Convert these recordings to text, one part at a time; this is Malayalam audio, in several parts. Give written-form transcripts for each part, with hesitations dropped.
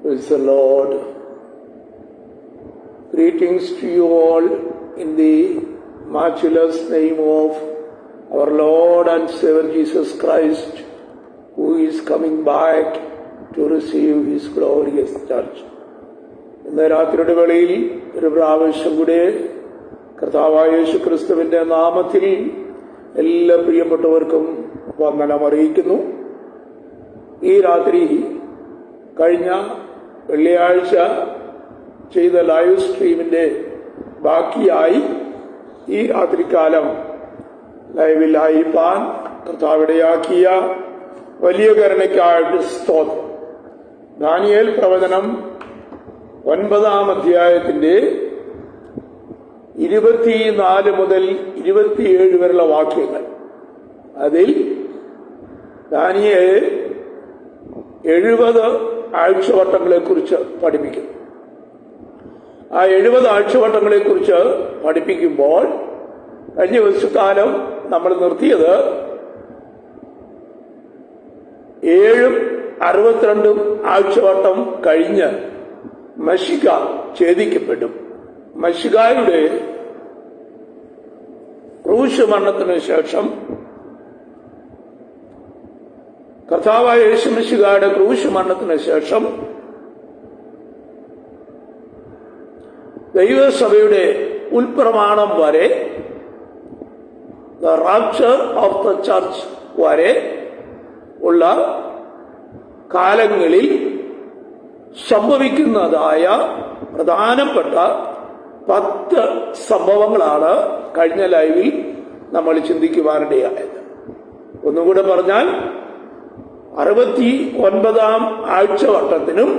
Praise the Lord. Greetings to you all in the matchless name of our Lord and Savior Jesus Christ, who is coming back to receive His glorious church. ഇന്ന് രാത്രിയുടെ വേളയിൽ ഒരു പ്രാവശ്യം കൂടെ കർത്താവായ യേശു ക്രിസ്തുവിന്റെ നാമത്തിൽ എല്ലാ പ്രിയപ്പെട്ടവർക്കും വന്ദനം അറിയിക്കുന്നു. ഈ രാത്രി കഴിഞ്ഞ വെള്ളിയാഴ്ച ചെയ്ത ലൈവ് സ്ട്രീമിന്റെ ബാക്കിയായി ഈ രാത്രികാലം ലൈവിലായിപ്പാൻ കർത്താവിടയാക്കിയ വലിയ കരുണയ്ക്കായിട്ട് സ്തോത്രം. ദാനിയേൽ പ്രവചനം 9-ാം അധ്യായത്തിന്റെ 24 മുതൽ 27 വരെയുള്ള വാക്യങ്ങൾ. അതിൽ ദാനിയേൽ 70 ആഴ്ചവട്ടങ്ങളെ കുറിച്ച് പഠിപ്പിക്കുന്നു. ആ 70 ആഴ്ചവട്ടങ്ങളെ കുറിച്ച് പഠിപ്പിക്കുമ്പോൾ കഴിഞ്ഞ ദിവസക്കാലം നമ്മൾ നിർത്തിയത് 7-62 ആഴ്ചവട്ടം കഴിഞ്ഞ് മശിക ഛേദിക്കപ്പെടും. മശികായുടെ ക്രൂശ് മരണത്തിന് ശേഷം കർത്താവായ യേശു മിശിഹായുടെ ക്രൂശ് മരണത്തിന് ശേഷം ദൈവസഭയുടെ ഉൽപ്രമാണം വരെ, the rapture of the church വരെ ഉള്ള കാലങ്ങളിൽ സംഭവിക്കുന്നതായ പ്രധാനപ്പെട്ട 10 സംഭവങ്ങളാണ് കഴിഞ്ഞ ലൈവിൽ നമ്മൾ ചിന്തിക്കുവാനിടയായത്. ഒന്നുകൂടെ പറഞ്ഞാൽ 69-ാം ആഴ്ചവട്ടത്തിനും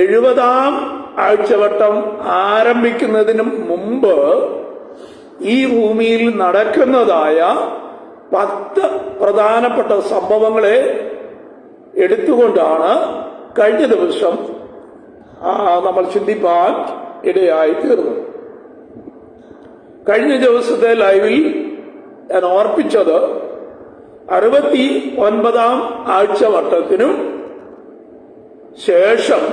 70-ാം ആഴ്ചവട്ടം ആരംഭിക്കുന്നതിനും മുമ്പ് ഈ ഭൂമിയിൽ നടക്കുന്നതായ 10 പ്രധാനപ്പെട്ട സംഭവങ്ങളെ എടുത്തുകൊണ്ടാണ് കഴിഞ്ഞ ദിവസം നമ്മൾ ചിന്തിപ്പാൻ ഇടയായി തീർന്നു. കഴിഞ്ഞ ദിവസത്തെ ലൈവിൽ ഞാൻ ഓർപ്പിച്ചത് 69-ാം ആഴ്ചവട്ടത്തിനും ശേഷം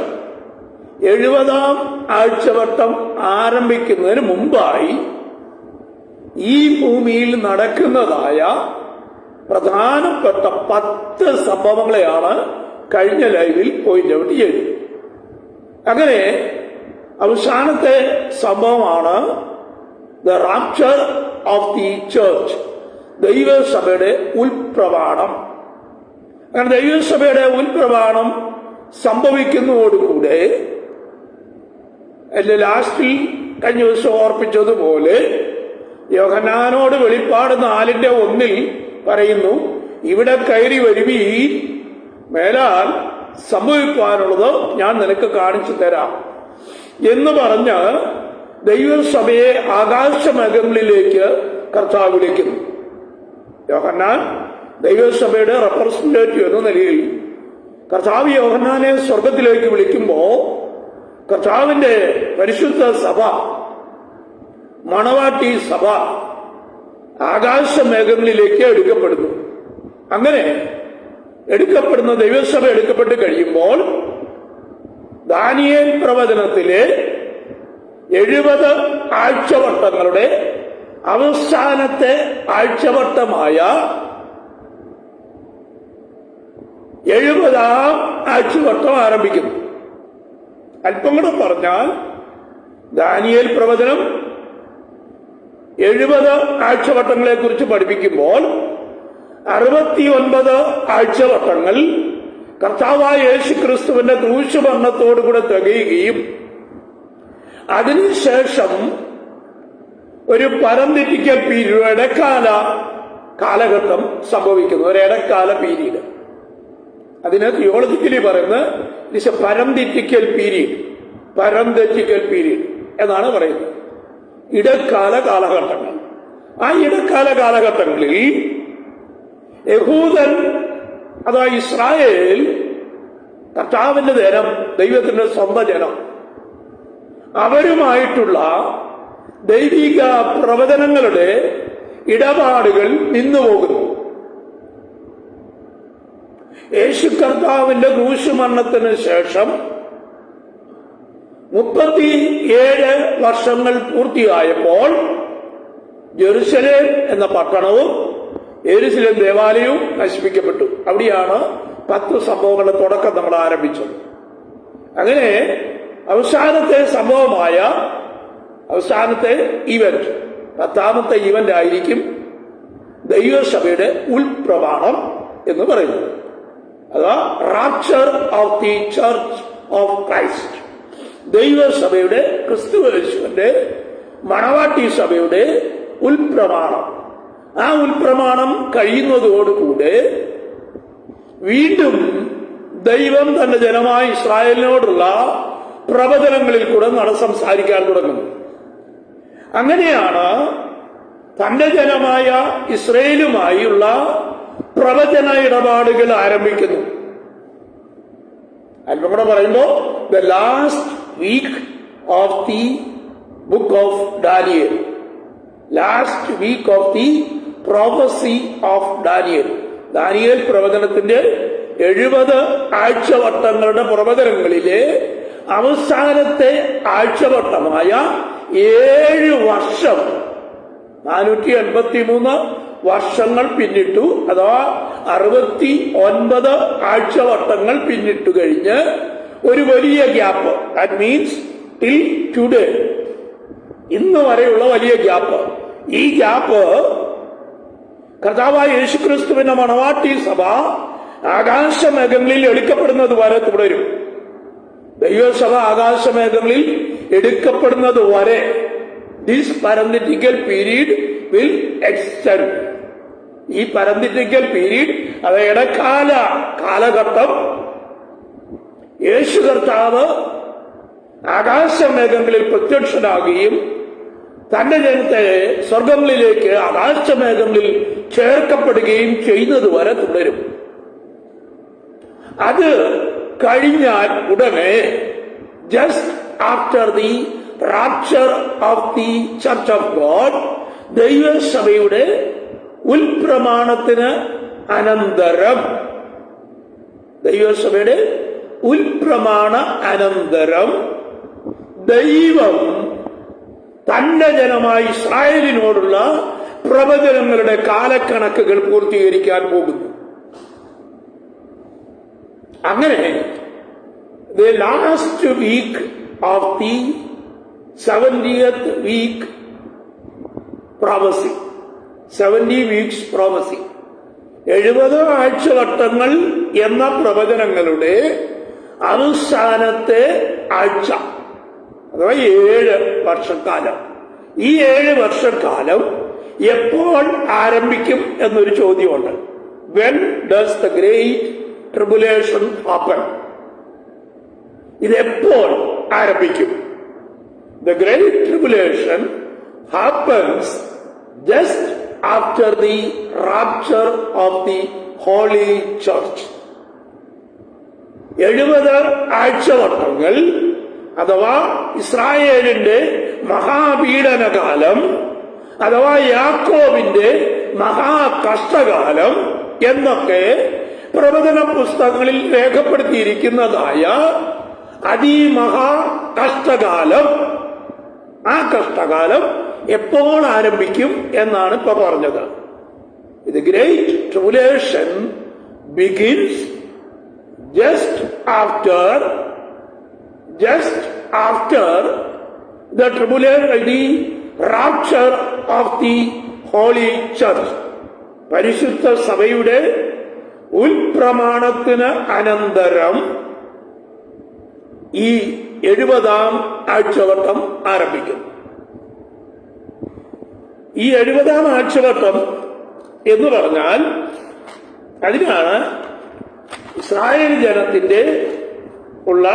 70-ാം ആഴ്ചവട്ടം ആരംഭിക്കുന്നതിന് മുമ്പായി ഈ ഭൂമിയിൽ നടക്കുന്നതായ പ്രധാനപ്പെട്ട 10 സംഭവങ്ങളെയാണ് കഴിഞ്ഞ ലൈവിൽ പോയിന്റ് ഔട്ട് ചെയ്തത്. അങ്ങനെ അവസാനത്തെ സംഭവമാണ് the rapture of the church, ദൈവസഭയുടെ ഉൽപ്രവാണം. അങ്ങനെ ദൈവസഭയുടെ ഉൽപ്രവാണം സംഭവിക്കുന്നതോടുകൂടെ എന്റെ ലാസ്റ്റിൽ കഴിഞ്ഞ ദിവസം ഓർപ്പിച്ചതുപോലെ യോഹന്നാനോട് വെളിപ്പാട് 4:1 പറയുന്നു, ഇവിടെ കയറി വരുവീൻ, മേലാൽ സംഭവിക്കാനുള്ളത് ഞാൻ നിനക്ക് കാണിച്ചു തരാം എന്ന് പറഞ്ഞ് ദൈവസഭയെ ആകാശമേഘങ്ങളിലേക്ക് കർത്താവ് വിളിക്കുന്നു. യോഹന്നാൻ ദൈവസഭയുടെ റെപ്രസെന്റേറ്റീവ് എന്ന നിലയിൽ കർത്താവ് യോഹന്നാനെ സ്വർഗത്തിലേക്ക് വിളിക്കുമ്പോ കർത്താവിന്റെ പരിശുദ്ധ സഭ, മണവാട്ടി സഭ ആകാശമേഘങ്ങളിലേക്ക് എടുക്കപ്പെടുന്നു. അങ്ങനെ എടുക്കപ്പെടുന്ന ദൈവസഭ എടുക്കപ്പെട്ട് കഴിയുമ്പോൾ ദാനിയേൽ പ്രവചനത്തിലെ 70 ആഴ്ചവട്ടങ്ങളുടെ അവസാനത്തെ ആഴ്ചവട്ടമായ 70-ാം ആഴ്ചവട്ടം ആരംഭിക്കുന്നു. അല്പം കൂടെ പറഞ്ഞാൽ ദാനിയേൽ പ്രവചനം 70 ആഴ്ചവട്ടങ്ങളെ കുറിച്ച് പഠിപ്പിക്കുമ്പോൾ 69 ആഴ്ചവട്ടങ്ങൾ കർത്താവായ യേശു ക്രിസ്തുവിന്റെ ക്രൂശ് മരണത്തോടുകൂടെ തികയുകയും അതിനുശേഷം ഒരു പരംതെറ്റിക്കൽ പീരീഡ്, ഇടക്കാല കാലഘട്ടം സംഭവിക്കുന്നു. ഒരു ഇടക്കാല പീരീഡ്. അതിന് തിയോളജിക്കലി പറയുന്നത് പരംതെറ്റിക്കൽ പീരീഡ്, പരംതെറ്റിക്കൽ പീരീഡ് എന്നാണ് പറയുന്നത്. ഇടക്കാല കാലഘട്ടങ്ങൾ. ആ ഇടക്കാല കാലഘട്ടങ്ങളിൽ യഹൂദൻ അഥവാ ഇസ്രായേൽ, കർത്താവിന്റെ ജനം, ദൈവത്തിന്റെ സ്വന്തം ജനം, അവരുമായിട്ടുള്ള ദൈവിക പ്രവചനങ്ങളുടെ ഇടപാടുകൾ നിന്നുപോകുന്നു. യേശു കർത്താവിന്റെ ക്രൂശ് മരണത്തിന് ശേഷം 37 വർഷങ്ങൾ പൂർത്തിയായപ്പോൾ ജെറുസലേം എന്ന പട്ടണവും യെരുശലേം ദേവാലയവും നശിപ്പിക്കപ്പെട്ടു. അവിടെയാണ് 10 സംഭവങ്ങളുടെ തുടക്കം നമ്മൾ ആരംഭിച്ചത്. അങ്ങനെ അവസാനത്തെ സംഭവമായ അവസാനത്തെ ഇവന്റ്, 10ാമത്തെ ഇവന്റ് ആയിരിക്കും ദൈവസഭയുടെ ഉൾപ്രമാണം എന്ന് പറയുന്നത്, അഥവാ rapture of the church of Christ. ദൈവസഭയുടെ, ക്രിസ്തുയേശുവിന്റെ മണവാട്ടി സഭയുടെ ഉൾപ്രമാണം. ആ ഉൾപ്രമാണം കഴിയുന്നതോടുകൂടെ വീണ്ടും ദൈവം തന്റെ ജനമായ ഇസ്രായേലിനോടുള്ള പ്രവചനങ്ങളിൽ കൂടെ സംസാരിക്കാൻ തുടങ്ങുന്നു. അങ്ങനെയാണ് തന്റെ ജനമായ ഇസ്രായേലുമായുള്ള പ്രവചന ഇടപാടുകൾ ആരംഭിക്കുന്നു. അല്പം കൂടെ പറയുമ്പോ the last week of the book of Daniel, last week of the prophecy of Daniel. Daniel പ്രവചനത്തിന്റെ 70 ആഴ്ചവട്ടങ്ങളുടെ പ്രവചനങ്ങളിലെ അവസാനത്തെ ആഴ്ചവട്ടമായ 7 വർഷം, 483 വർഷങ്ങൾ പിന്നിട്ടു, അഥവാ 69 ആഴ്ചവട്ടങ്ങൾ പിന്നിട്ടു കഴിഞ്ഞ് ഒരു വലിയ gap, that means till today, ഇന്ന് വരെയുള്ള വലിയ ഗ്യാപ്പ്. ഈ ഗ്യാപ്പ് കർത്താവായ യേശുക്രിസ്തുവിന്റെ മണവാട്ടി സഭ ആകാശമേഘങ്ങളിൽ എടുക്കപ്പെടുന്നത് വരെ തുടരും. ദൈവസഭ ആകാശമേഘങ്ങളിൽ എടുക്കപ്പെടുന്നത് വരെ ദിസ് പാരന്തിറ്റിക്കൽ പീരീഡ് വിൽ എക്സ്റ്റെൻഡ്. ഈ പാരന്തിറ്റിക്കൽ പീരീഡ്, അത് ഇടക്കാല കാലഘട്ടം, യേശു കർത്താവ് ആകാശമേഘങ്ങളിൽ പ്രത്യക്ഷനാകുകയും തന്റെ ജനത്തെ സ്വർഗങ്ങളിലേക്ക് ആകാശമേഘങ്ങളിൽ ചേർക്കപ്പെടുകയും ചെയ്യുന്നത് വരെ തുടരും. അത് കഴിഞ്ഞാൽ ഉടനെ, just after the rapture of the church of God, ദൈവസഭയുടെ ഉൽപ്രമാണത്തിന് അനന്തരം, ദൈവസഭയുടെ ഉൽപ്രമാണ അനന്തരം ദൈവം തന്റെ ജനമായി ഇസ്രായേലിനോടുള്ള പ്രവചനങ്ങളുടെ കാലക്കണക്കുകൾ പൂർത്തീകരിക്കാൻ പോകുന്നു. അങ്ങനെ the last week of the 70th week prophecy, 70 weeks prophecy, 70 ആഴ്ചവട്ടങ്ങൾ എന്ന പ്രവചനങ്ങളുടെ അവസാനത്തെ ആഴ്ച, അഥവാ 7 വർഷക്കാലം. ഈ 7 വർഷക്കാലം എപ്പോൾ ആരംഭിക്കും എന്നൊരു ചോദ്യമുണ്ട്. When does the great tribulation happen? ഇതെപ്പോൾ ആരംഭിക്കും? The great tribulation happens just after the rapture of the holy church. 70 ആഴ്ചവട്ടങ്ങൾ അഥവാ ഇസ്രായേലിന്റെ മഹാപീഡനകാലം, അഥവാ യാക്കോബിന്റെ മഹാകഷ്ടകാലം എന്നൊക്കെ പ്രവചന പുസ്തകങ്ങളിൽ രേഖപ്പെടുത്തിയിരിക്കുന്നതായ അതിമഹാ കഷ്ടകാലം, ആ കഷ്ടകാലം എപ്പോൾ ആരംഭിക്കും എന്നാണ് ഇപ്പൊ പറഞ്ഞത്. The great tribulation begins just after the tribulation, the rapture of the holy church. പരിശുദ്ധ സഭയുടെ ഉൽപ്രമാണത്തിന് അനന്തരം ഈ 70ാം ആഴ്ചവട്ടം ആരംഭിക്കുന്നു. ഈ 70ാം ആഴ്ചവട്ടം എന്ന് പറഞ്ഞാൽ അതിനാണ് ഇസ്രായേൽ ജനത്തിന്റെ ഉള്ള,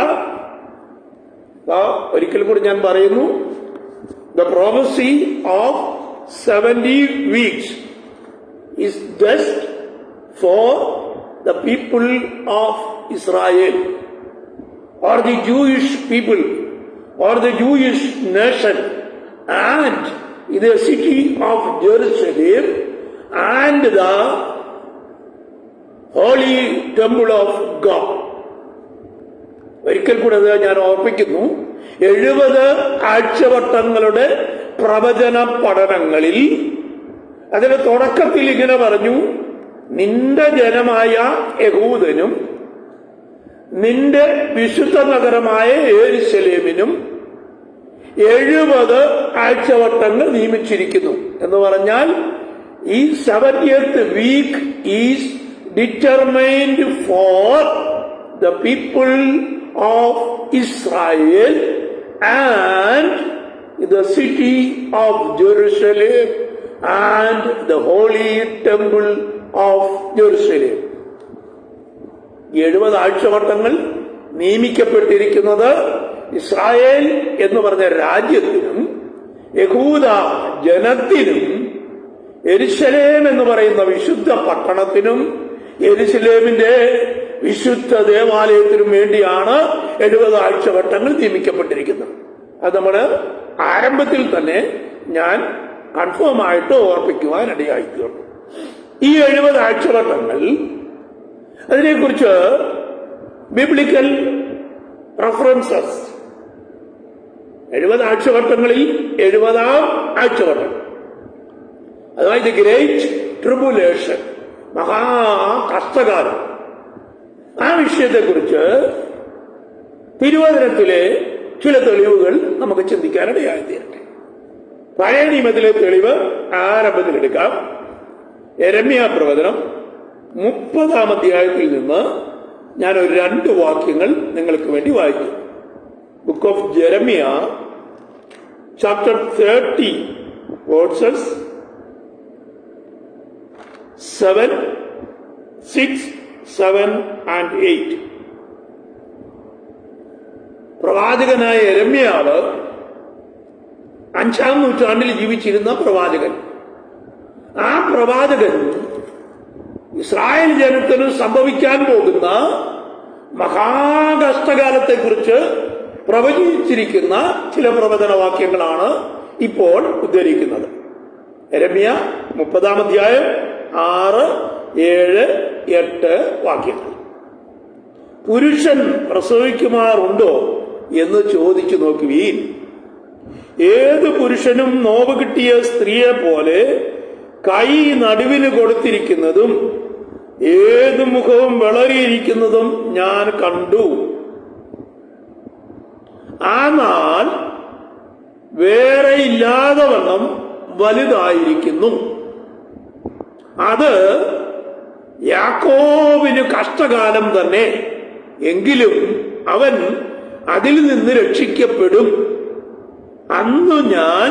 ഒരിക്കൽ കൂടി ഞാൻ പറയുന്നു, the prophecy of 70 weeks is just for the people of Israel, or the Jewish people, or the Jewish nation, and in the city of Jerusalem, and the holy temple of God. ഒരിക്കൽ കൂടെ ഞാൻ ഓർപ്പിക്കുന്നു, 70 ആഴ്ചവട്ടങ്ങളുടെ പ്രവചന പഠനങ്ങളിൽ അതിന്റെ തുടക്കത്തിൽ ഇങ്ങനെ പറഞ്ഞു, നിന്റെ ജനമായ യഹൂദനും നിന്റെ വിശുദ്ധ നഗരമായ യെരുശലേമിനും 70 ആഴ്ചവട്ടങ്ങൾ നിയമിച്ചിരിക്കുന്നു എന്ന് പറഞ്ഞാൽ ഈ 70th week is determined for the people of Israel and the city of Jerusalem and the holy temple of Jerusalem. 70 ആഴ്ചവട്ടങ്ങൾ നിയമിക്കപ്പെട്ടിരിക്കുന്നത് ഇസ്രായേൽ എന്ന് പറഞ്ഞ രാജ്യത്തിനും യഹൂദ ജനത്തിനും യെരുശലേം എന്ന് പറയുന്ന വിശുദ്ധ പട്ടണത്തിനും യെരുശലേമിന്റെ വിശുദ്ധ ദേവാലയത്തിനും വേണ്ടിയാണ് 70 ആഴ്ചവട്ടങ്ങൾ നിയമിക്കപ്പെട്ടിരിക്കുന്നത്. അത് നമ്മൾ ആരംഭത്തിൽ തന്നെ ഞാൻ കൺഫേം ആയിട്ട് ഓർപ്പിക്കുവാൻ ഇടയായിത്തീർന്നു. ഈ 70 ആഴ്ചവട്ടങ്ങൾ, അതിനെക്കുറിച്ച് ബിബ്ലിക്കൽ റഫറൻസസ്, 70 ആഴ്ചവട്ടങ്ങളിൽ 70ാം ആഴ്ചവട്ടം, അതായത് ഗ്രേറ്റ് ട്രിബുലേഷൻ, മഹാകഷ്ടകാലം, ആ വിഷയത്തെക്കുറിച്ച് തിരുവചനത്തിലെ ചില തെളിവുകൾ നമുക്ക് ചിന്തിക്കാനിടയായിത്തീരട്ടെ. പഴയ നിയമത്തിലെ തെളിവ് ആരംഭത്തിലെടുക്കാം. യെരമ്യാ പ്രവചനം 30-ാം അധ്യായത്തിൽ നിന്ന് ഞാനൊരു 2 വാക്യങ്ങൾ നിങ്ങൾക്ക് വേണ്ടി വായിക്കും. Book of Jeremiah chapter 30 versus 7, 6, 7 and 8. പ്രവാചകനായ യെരമ്യാവ് 5-ാം നൂറ്റാണ്ടിൽ ജീവിച്ചിരുന്ന പ്രവാചകൻ. ആ പ്രവാചകൻ ഇസ്രായേൽ ജനത്തിന് സംഭവിക്കാൻ പോകുന്ന മഹാകഷ്ടകാലത്തെക്കുറിച്ച് പ്രവചിച്ചിരിക്കുന്ന ചില പ്രവചനവാക്യങ്ങളാണ് ഇപ്പോൾ ഉദ്ധരിക്കുന്നത്. യെരമ്യാ 30-ാം അധ്യായം 6, 7, 8 വാക്യങ്ങൾ. പുരുഷൻ പ്രസവിക്കുമാറുണ്ടോ എന്ന് ചോദിച്ചു നോക്കുവീൻ. ഏത് പുരുഷനും നോവ് കിട്ടിയ സ്ത്രീയെ പോലെ കൈ നടുവിന് കൊടുത്തിരിക്കുന്നതും ഏത് മുഖവും വിളറിയിരിക്കുന്നതും ഞാൻ കണ്ടു. ആ നാൾ വേറെ ഇല്ലാതെ വണ്ണം വലുതായിരിക്കുന്നു. അത് യാക്കോബിന് കഷ്ടകാലം തന്നെ, എങ്കിലും അവൻ അതിൽ നിന്ന് രക്ഷിക്കപ്പെടും. അന്നു ഞാൻ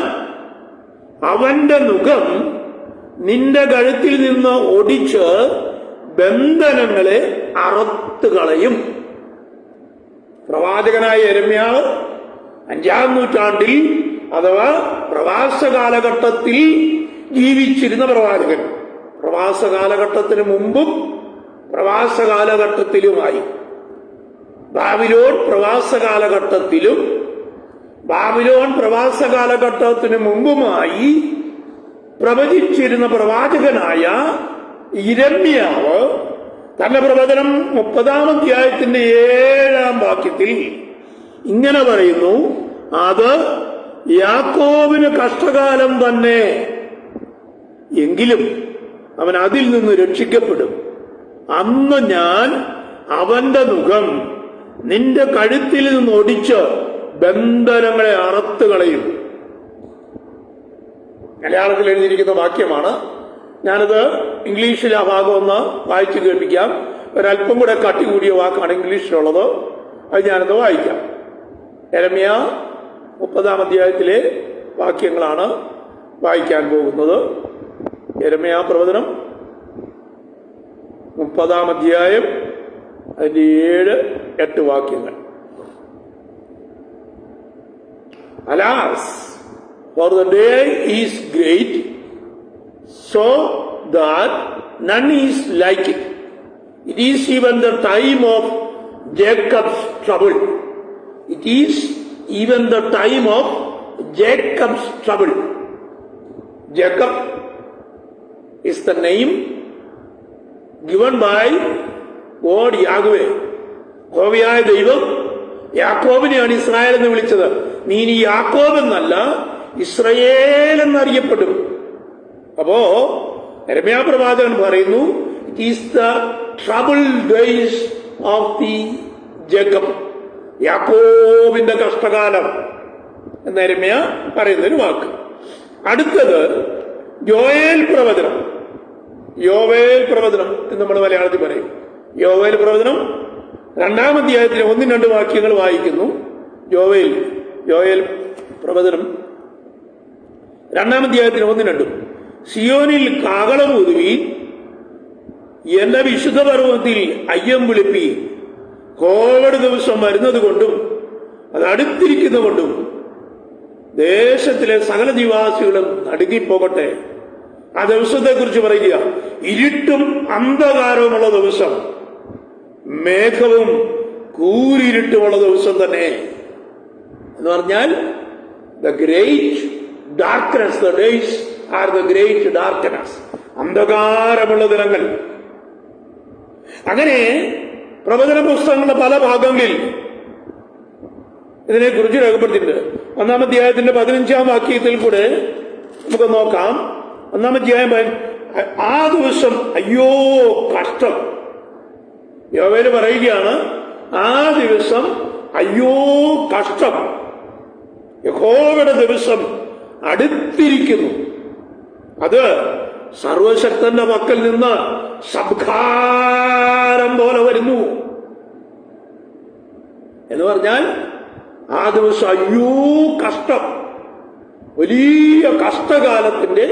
അവന്റെ നുകം നിന്റെ കഴുത്തിൽ നിന്ന് ഒടിച്ച് ബന്ധനങ്ങളെ അറുത്തുകളയും. പ്രവാചകനായ യെരമ്യാവ് 5-ാം നൂറ്റാണ്ടിൽ അഥവാ പ്രവാസ കാലഘട്ടത്തിൽ ജീവിച്ചിരുന്ന പ്രവാചകൻ. പ്രവാസ കാലഘട്ടത്തിന് മുമ്പും പ്രവാസ കാലഘട്ടത്തിലുമായി, ബാബിലോൺ പ്രവാസ കാലഘട്ടത്തിലും ബാബിലോൺ പ്രവാസ കാലഘട്ടത്തിന് മുമ്പുമായി പ്രവചിച്ചിരുന്ന പ്രവാചകനായ യിരെമ്യാവ് തന്റെ പ്രവചനം 30-ാം അധ്യായത്തിന്റെ 7-ാം വാക്യത്തിൽ ഇങ്ങനെ പറയുന്നു: അത് യാക്കോബിന് കഷ്ടകാലം തന്നെ, എങ്കിലും അവൻ അതിൽ നിന്ന് രക്ഷിക്കപ്പെടും. അന്ന് ഞാൻ അവന്റെ നുകം നിന്റെ കഴുത്തിൽ നിന്ന് ഒടിച്ച് ബന്ധനങ്ങളെ അറുത്തുകളയും. മലയാളത്തിൽ എഴുതിയിരിക്കുന്ന വാക്യമാണ്. ഞാനത് ഇംഗ്ലീഷിൽ ആ ഭാഗം ഒന്ന് വായിച്ചു കേൾപ്പിക്കാം. ഒരല്പം കൂടെ കട്ടി കൂടിയ വാക്കാണ് ഇംഗ്ലീഷിലുള്ളത്, അത് ഞാനത് വായിക്കാം. യെരമ്യാ 30-ാം അധ്യായത്തിലെ വാക്യങ്ങളാണ് വായിക്കാൻ പോകുന്നത്. യെരമ്യാ പ്രവചനം 30-ാം അധ്യായം അതിന്റെ 7-8 വാക്യങ്ങൾ. Alas, for the day is great, so that none is like it. It is even the time of Jacob's trouble. It is even the time of Jacob's trouble. Jacob is the name given by God Yahweh. യഹോവയായ ദൈവം യാക്കോബിനെയാണ് ഇസ്രായേൽ എന്ന് വിളിച്ചത്. നീ ഇനി യാക്കോബ് എന്നല്ല, ഇസ്രയേൽ എന്നറിയപ്പെടും. അപ്പോ യെരമ്യാ പ്രവാചകൻ പറയുന്നു, it is the trouble days of the Jacob, യാക്കോബിന്റെ കഷ്ടകാലം എന്ന് യെരമ്യാ പറയുന്നൊരു വാക്ക്. അടുത്തത് യോവേൽ പ്രവചനം. യോവേൽ പ്രവചനം എന്ന് നമ്മൾ മലയാളത്തിൽ പറയും. യോവേൽ പ്രവചനം 2-ാം അധ്യായത്തിലെ 1-2 വാക്യങ്ങൾ വായിക്കുന്നു. യോവേൽ പ്രവചനം 2-ാം അധ്യായത്തിലെ 1-2. സിയോനിൽ കാഹളം ഊതുവീൻ, എന്റെ വിശുദ്ധ പർവ്വതത്തിൽ അയ്യം വിളിപ്പീൻ. കോവിഡ് ദിവസം വരുന്നത് കൊണ്ടും അത് അടുത്തിരിക്കുന്നതുകൊണ്ടും ദേശത്തിലെ സകല നിവാസികളും നടുങ്ങിപ്പോകട്ടെ. ആ ദിവസത്തെക്കുറിച്ച് പറയുക, ഇരുട്ടും അന്ധകാരവുമുള്ള ദിവസം, മേഘവും കൂരിരുട്ടുമുള്ള ദിവസം തന്നെ എന്ന് പറഞ്ഞാൽ the great darkness, the days are the great darkness, അന്ധകാരമുള്ള ദിനങ്ങൾ. അങ്ങനെ പ്രവചന പുസ്തകങ്ങളുടെ പല ഭാഗങ്ങളിൽ ഇതിനെക്കുറിച്ച് രേഖപ്പെടുത്തിയിട്ടുണ്ട്. 1-ാം അധ്യായത്തിന്റെ 15-ാം വാക്യത്തിൽ കൂടെ നമുക്ക് നോക്കാം. 1-ാം അധ്യായം, ആ ദിവസം അയ്യോ കഷ്ടം. യോവേൽ പറയുകയാണ്, ആ ദിവസം അയ്യോ കഷ്ടം, യഹോവയുടെ ദിവസം അടുത്തിരിക്കുന്നു. അത് സർവശക്തന്റെ പക്കൽ നിന്ന് സംഹാരം പോലെ വരുന്നു എന്ന് പറഞ്ഞാൽ ആ ദിവസം അയ്യോ കഷ്ടം, വലിയ കഷ്ടകാലത്തിന്റെ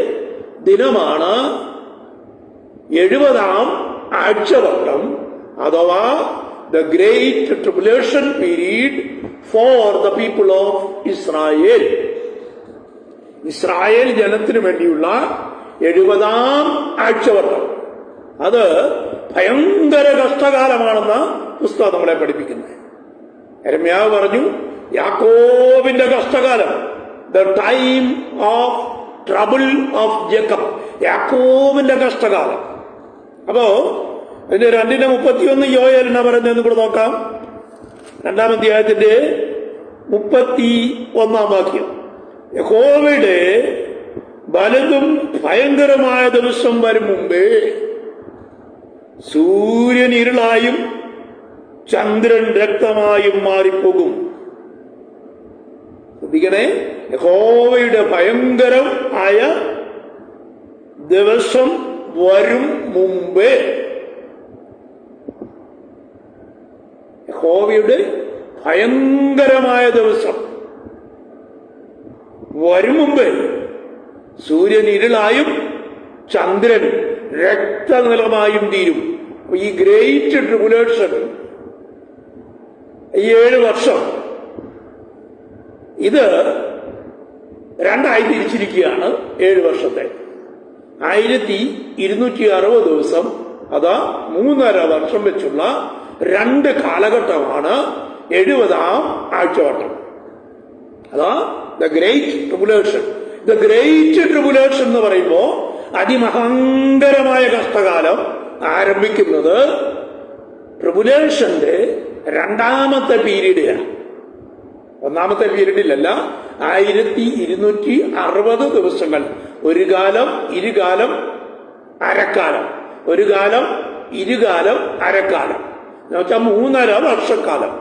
ദിനമാണ് 70-ാം ആഴ്ചവട്ടം, അഥവാ the great tribulation period for the people of Israel. Israel ജനത്തിനു വേണ്ടിയുള്ള 70-ാം ആഴ്ചവട്ടം. അത് ഭയങ്കര കഷ്ടകാലമാണെന്ന് പുസ്തകം നമ്മളെ പഠിപ്പിക്കുന്നത്. യെരമ്യാവ് പറഞ്ഞു, യാക്കോബിന്റെ കഷ്ടകാലം, the time of trouble of Jacob, യാക്കോബിന്റെ കഷ്ടകാലം. അപ്പോ അതിന്റെ 2:31 യോയേൽ എന്നാ പറയുന്നതെന്ന് കൂടെ നോക്കാം. 2-ാം അധ്യായത്തിന്റെ 31-ാം വാക്യം, യഹോവയുടെ വലുതും ഭയങ്കരമായ ദിവസം വരും മുമ്പേ സൂര്യൻ ഇരുളായും ചന്ദ്രൻ രക്തമായും മാറിപ്പോകും. ശ്രദ്ധിക്കണേ, യഹോവയുടെ ഭയങ്കരം ആയ ദിവസം വരും മുമ്പേ, യഹോവയുടെ ഭയങ്കരമായ ദിവസം വരും മുമ്പേ സൂര്യൻ ഇരുളായും ചന്ദ്രൻ രക്തനിറമായും തീരും. ഈ ഗ്രേറ്റ് ട്രിബുലേഷൻ, ഈ 7 വർഷം, ഇത് 2ആയി തിരിച്ചിരിക്കുകയാണ്. 7 വർഷത്തെ 1260 ദിവസം, അതാ 3.5 വർഷം വെച്ചുള്ള 2 കാലഘട്ടമാണ് 70-ാം ആഴ്ചവട്ടം. അതാ the great tribulation. The great tribulation എന്ന് പറയുമ്പോ അതിമഹങ്കരമായ കഷ്ടകാലം ആരംഭിക്കുന്നത് ട്രിബുലേഷന്റെ 2ാമത്തെ പീരീഡിലാണ്. 1ാമത്തെ പീരീഡിലല്ല. 1260 ദിവസങ്ങൾ, ഒരു കാലം, ഇരുകാലം, അരക്കാലം, ഒരു കാലം, ഇരുകാലം, അരക്കാലം എന്ന് വെച്ചാൽ 3.5 വർഷക്കാലം.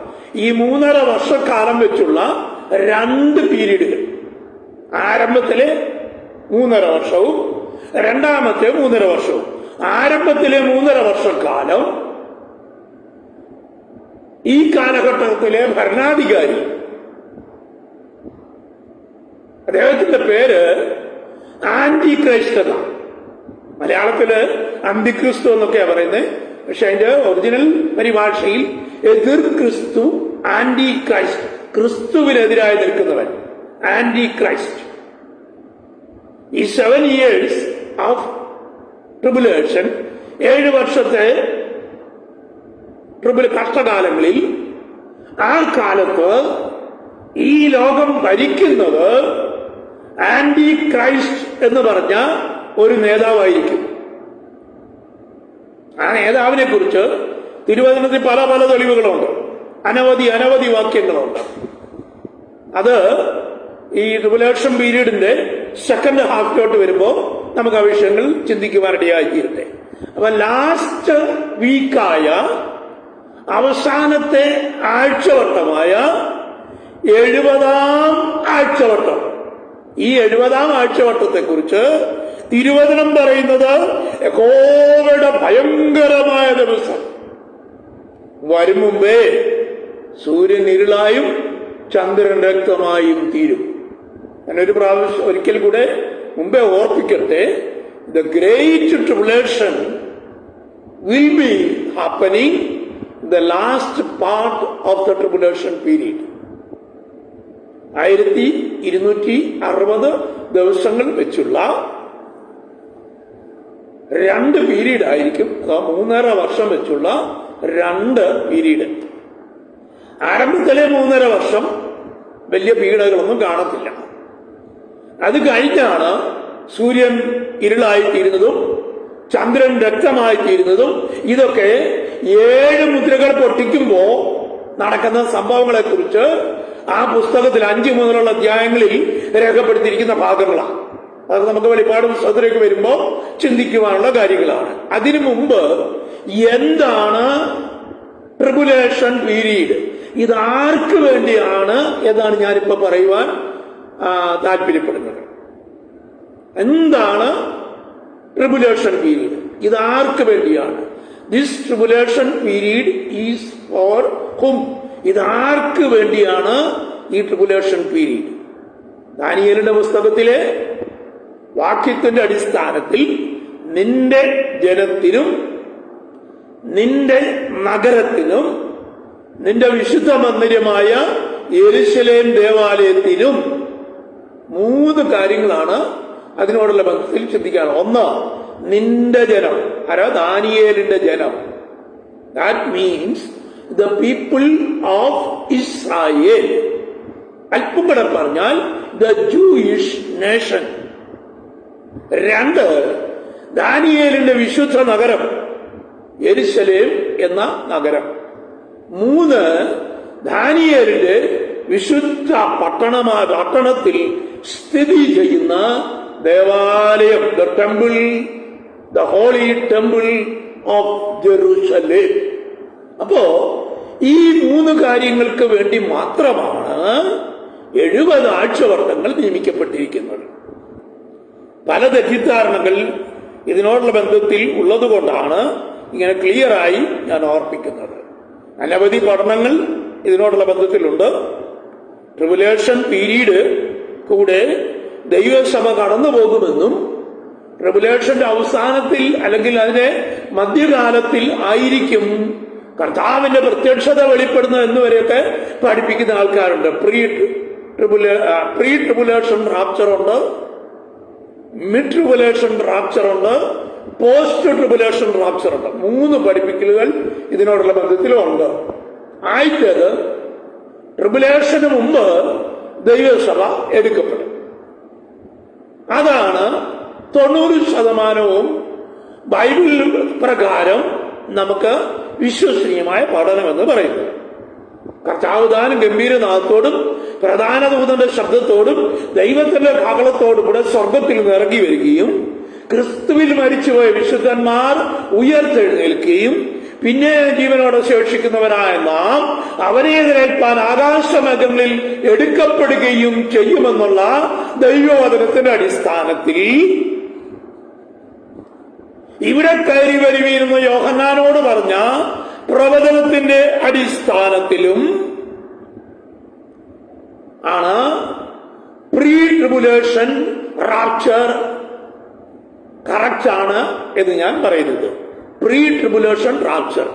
ഈ 3.5 വർഷക്കാലം വെച്ചുള്ള 2 പീരീഡുകൾ, ആരംഭത്തിലെ 3.5 വർഷവും രണ്ടാമത്തെ 3.5 വർഷവും. ആരംഭത്തിലെ 3.5 വർഷക്കാലം ഈ കാലഘട്ടത്തിലെ ഭരണാധികാരി, അദ്ദേഹത്തിന്റെ പേര് ആന്റി ക്രൈസ്റ്റ് എന്നാണ്. മലയാളത്തില് അന്തിക്രിസ്തു എന്നൊക്കെയാ പറയുന്നത്. പക്ഷെ അതിന്റെ ഒറിജിനൽ പരിഭാഷയിൽ എതിർ ക്രിസ്തു, ആന്റി ക്രൈസ്റ്റ്, ക്രിസ്തുവിനെതിരായി നിൽക്കുന്നവൻ, ആന്റി ക്രൈസ്റ്റ്. ഈ 7 years ഓഫ് ട്രിബുലേഷൻ, 7 വർഷത്തെ കഷ്ടകാലങ്ങളിൽ, ആ കാലത്ത് ഈ ലോകം ഭരിക്കുന്നത് ആന്റി ക്രൈസ്റ്റ് എന്ന് പറഞ്ഞ ഒരു നേതാവായിരിക്കും. ആ നേതാവിനെ കുറിച്ച് തിരുവചനത്തിൽ പല പല തെളിവുകളുണ്ട്, അനവധി വാക്യങ്ങളുണ്ട്. അത് ഈ ട്രിബുലേഷൻ പീരീഡിന്റെ സെക്കൻഡ് ഹാഫിലോട്ട് വരുമ്പോൾ നമുക്ക് ആ വിഷയങ്ങൾ ചിന്തിക്കുവാനിടയായിത്തീരട്ടെ. അപ്പൊ ലാസ്റ്റ് വീക്കായ അവസാനത്തെ ആഴ്ചവട്ടമായ 70-ാം ആഴ്ചവട്ടം, ഈ 70-ാം ആഴ്ചവട്ടത്തെ കുറിച്ച് തിരുവചനം പറയുന്നത് യഹോവയുടെ ഭയങ്കരമായ ദിവസം വരും മുമ്പേ സൂര്യൻ ഇരുളായും ചന്ദ്രൻ രക്തമായും തീരും. ഞാനൊരു പ്രാവശ്യം ഒരിക്കൽ കൂടെ മുമ്പേ ഓർപ്പിക്കട്ടെ, the great tribulation will be happening the last part of the tribulation period. 1260 ദിവസങ്ങൾ വെച്ചുള്ള 2 പീരീഡ് ആയിരിക്കും. അതാ 3.5 വർഷം വെച്ചുള്ള 2 പീരീഡ്. ആരംഭത്തിലെ 3.5 വർഷം വലിയ പീഡകളൊന്നും കാണത്തില്ല. അത് കഴിഞ്ഞാണ് സൂര്യൻ ഇരുളായിത്തീരുന്നതും ചന്ദ്രൻ രക്തമായിത്തീരുന്നതും. ഇതൊക്കെ 7 മുദ്രകൾ പൊട്ടിക്കുമ്പോ നടക്കുന്ന സംഭവങ്ങളെ കുറിച്ച് ആ പുസ്തകത്തിൽ 5 മുതലുള്ള അധ്യായങ്ങളിൽ രേഖപ്പെടുത്തിയിരിക്കുന്ന ഭാഗങ്ങളാണ്. അത് നമുക്ക് വെളിപ്പാട് പുസ്തകത്തിലേക്ക് വരുമ്പോൾ ചിന്തിക്കുവാനുള്ള കാര്യങ്ങളാണ്. അതിനു മുമ്പ് എന്താണ് ട്രിബുലേഷൻ പീരീഡ്, ഇത് ആർക്ക് വേണ്ടിയാണ് എന്നാണ് ഞാനിപ്പോ പറയുവാൻ താല്പര്യപ്പെടുന്നത്. എന്താണ് ട്രിബുലേഷൻ പീരീഡ്, ഇത് ആർക്ക് വേണ്ടിയാണ്? This tribulation period is four ഹും. ഇത് ആർക്ക് വേണ്ടിയാണ് ഈ ട്രിബുലേഷൻ പീരീഡ്? ദാനിയേലിന്റെ പുസ്തകത്തിലെ വാക്യത്തിന്റെ അടിസ്ഥാനത്തിൽ നിന്റെ ജനത്തിനും നിന്റെ നഗരത്തിനും നിന്റെ വിശുദ്ധ മന്ദിരമായ യെരൂശലേം ദേവാലയത്തിനും 3 കാര്യങ്ങളാണ് അതിനോടുള്ള ബന്ധത്തിൽ ചിന്തിക്കാനുള്ളത്. ഒന്ന്, നിന്റെ ജനം. ആരാ? ദാനിയേലിന്റെ ജനം. That means the people of Israel. അല്പം കൂടെ പറഞ്ഞാൽ ദ ജൂയിഷ് നേഷൻ. 2, ദാനിയേലിന്റെ വിശുദ്ധ നഗരം യെരൂശലേം എന്ന നഗരം. 3, ദാനിയേലിന്റെ വിശുദ്ധ പട്ടണത്തിൽ സ്ഥിതി ചെയ്യുന്ന ദേവാലയം, the temple, the holy temple of Jerusalem. അപ്പോ ഈ 3 കാര്യങ്ങൾക്ക് വേണ്ടി മാത്രമാണ് 70 ആഴ്ചവർഷങ്ങൾ നിയമിക്കപ്പെട്ടിരിക്കുന്നത്. പല തെറ്റിദ്ധാരണകൾ ഇതിനോടുള്ള ബന്ധത്തിൽ ഉള്ളതുകൊണ്ടാണ് ഇങ്ങനെ ക്ലിയറായി ഞാൻ ഓർപ്പിക്കുന്നത്. അനവധി പഠനങ്ങൾ ഇതിനോടുള്ള ബന്ധത്തിലുണ്ട്. ട്രിബുലേഷൻ പീരീഡ് കൂടെ ദൈവസഭ കടന്നു പോകുമെന്നും ട്രിബുലേഷന്റെ അവസാനത്തിൽ അല്ലെങ്കിൽ അതിന്റെ മധ്യകാലത്തിൽ ആയിരിക്കും കർത്താവിന്റെ പ്രത്യക്ഷത വെളിപ്പെടുന്നത് എന്നുവരെയൊക്കെ പഠിപ്പിക്കുന്ന ആൾക്കാരുണ്ട്. പ്രീ ട്രിബുലേഷൻ റാപ്ചർ ഉണ്ട്, മിഡ് ട്രിബുലേഷൻ റാപ്ചർ ഉണ്ട്, പോസ്റ്റ് ട്രിബുലേഷൻ റാപ്ചർ ഉണ്ട്. 3 പഠിപ്പിക്കലുകൾ ഇതിനോടുള്ള ബന്ധത്തിലുണ്ട്. ആദ്യത്തേത്, ട്രിബുലേഷന് മുമ്പ് ദൈവസഭ എടുക്കപ്പെടും. അതാണ് 90% ബൈബിൾ പ്രകാരം നമുക്ക് വിശ്വസനീയമായ പഠനമെന്ന് പറയുന്നത്. കർത്താവ് താനും ഗംഭീരനാഥത്തോടും പ്രധാന ദൂതന്റെ ശബ്ദത്തോടും ദൈവത്തിന്റെ കാഹളത്തോടും കൂടെ സ്വർഗത്തിൽ നിന്ന് ഇറങ്ങി വരികയും ക്രിസ്തുവിൽ മരിച്ചുപോയ വിശുദ്ധന്മാർ ഉയർത്തെഴുന്നേൽക്കുകയും പിന്നെ ജീവനോടെ ശേഷിക്കുന്നവരായ നാം അവനെ എതിരേൽപ്പാൻ ആകാശമേഘങ്ങളിൽ എടുക്കപ്പെടുകയും ചെയ്യുമെന്നുള്ള ദൈവവചനത്തിന്റെ അടിസ്ഥാനത്തിൽ ഇവിടെ കയറി വരുവീരുന്ന യോഹന്നാനോട് പറഞ്ഞ പ്രവചനത്തിന്റെ അടിസ്ഥാനത്തിലും ആണ് പ്രീ ട്രിബുലേഷൻ റാപ്ചർ കറക്റ്റ് ആണ് എന്ന് ഞാൻ പറയുന്നത്. പ്രീ ട്രിബുലേഷൻ റാപ്ചർ,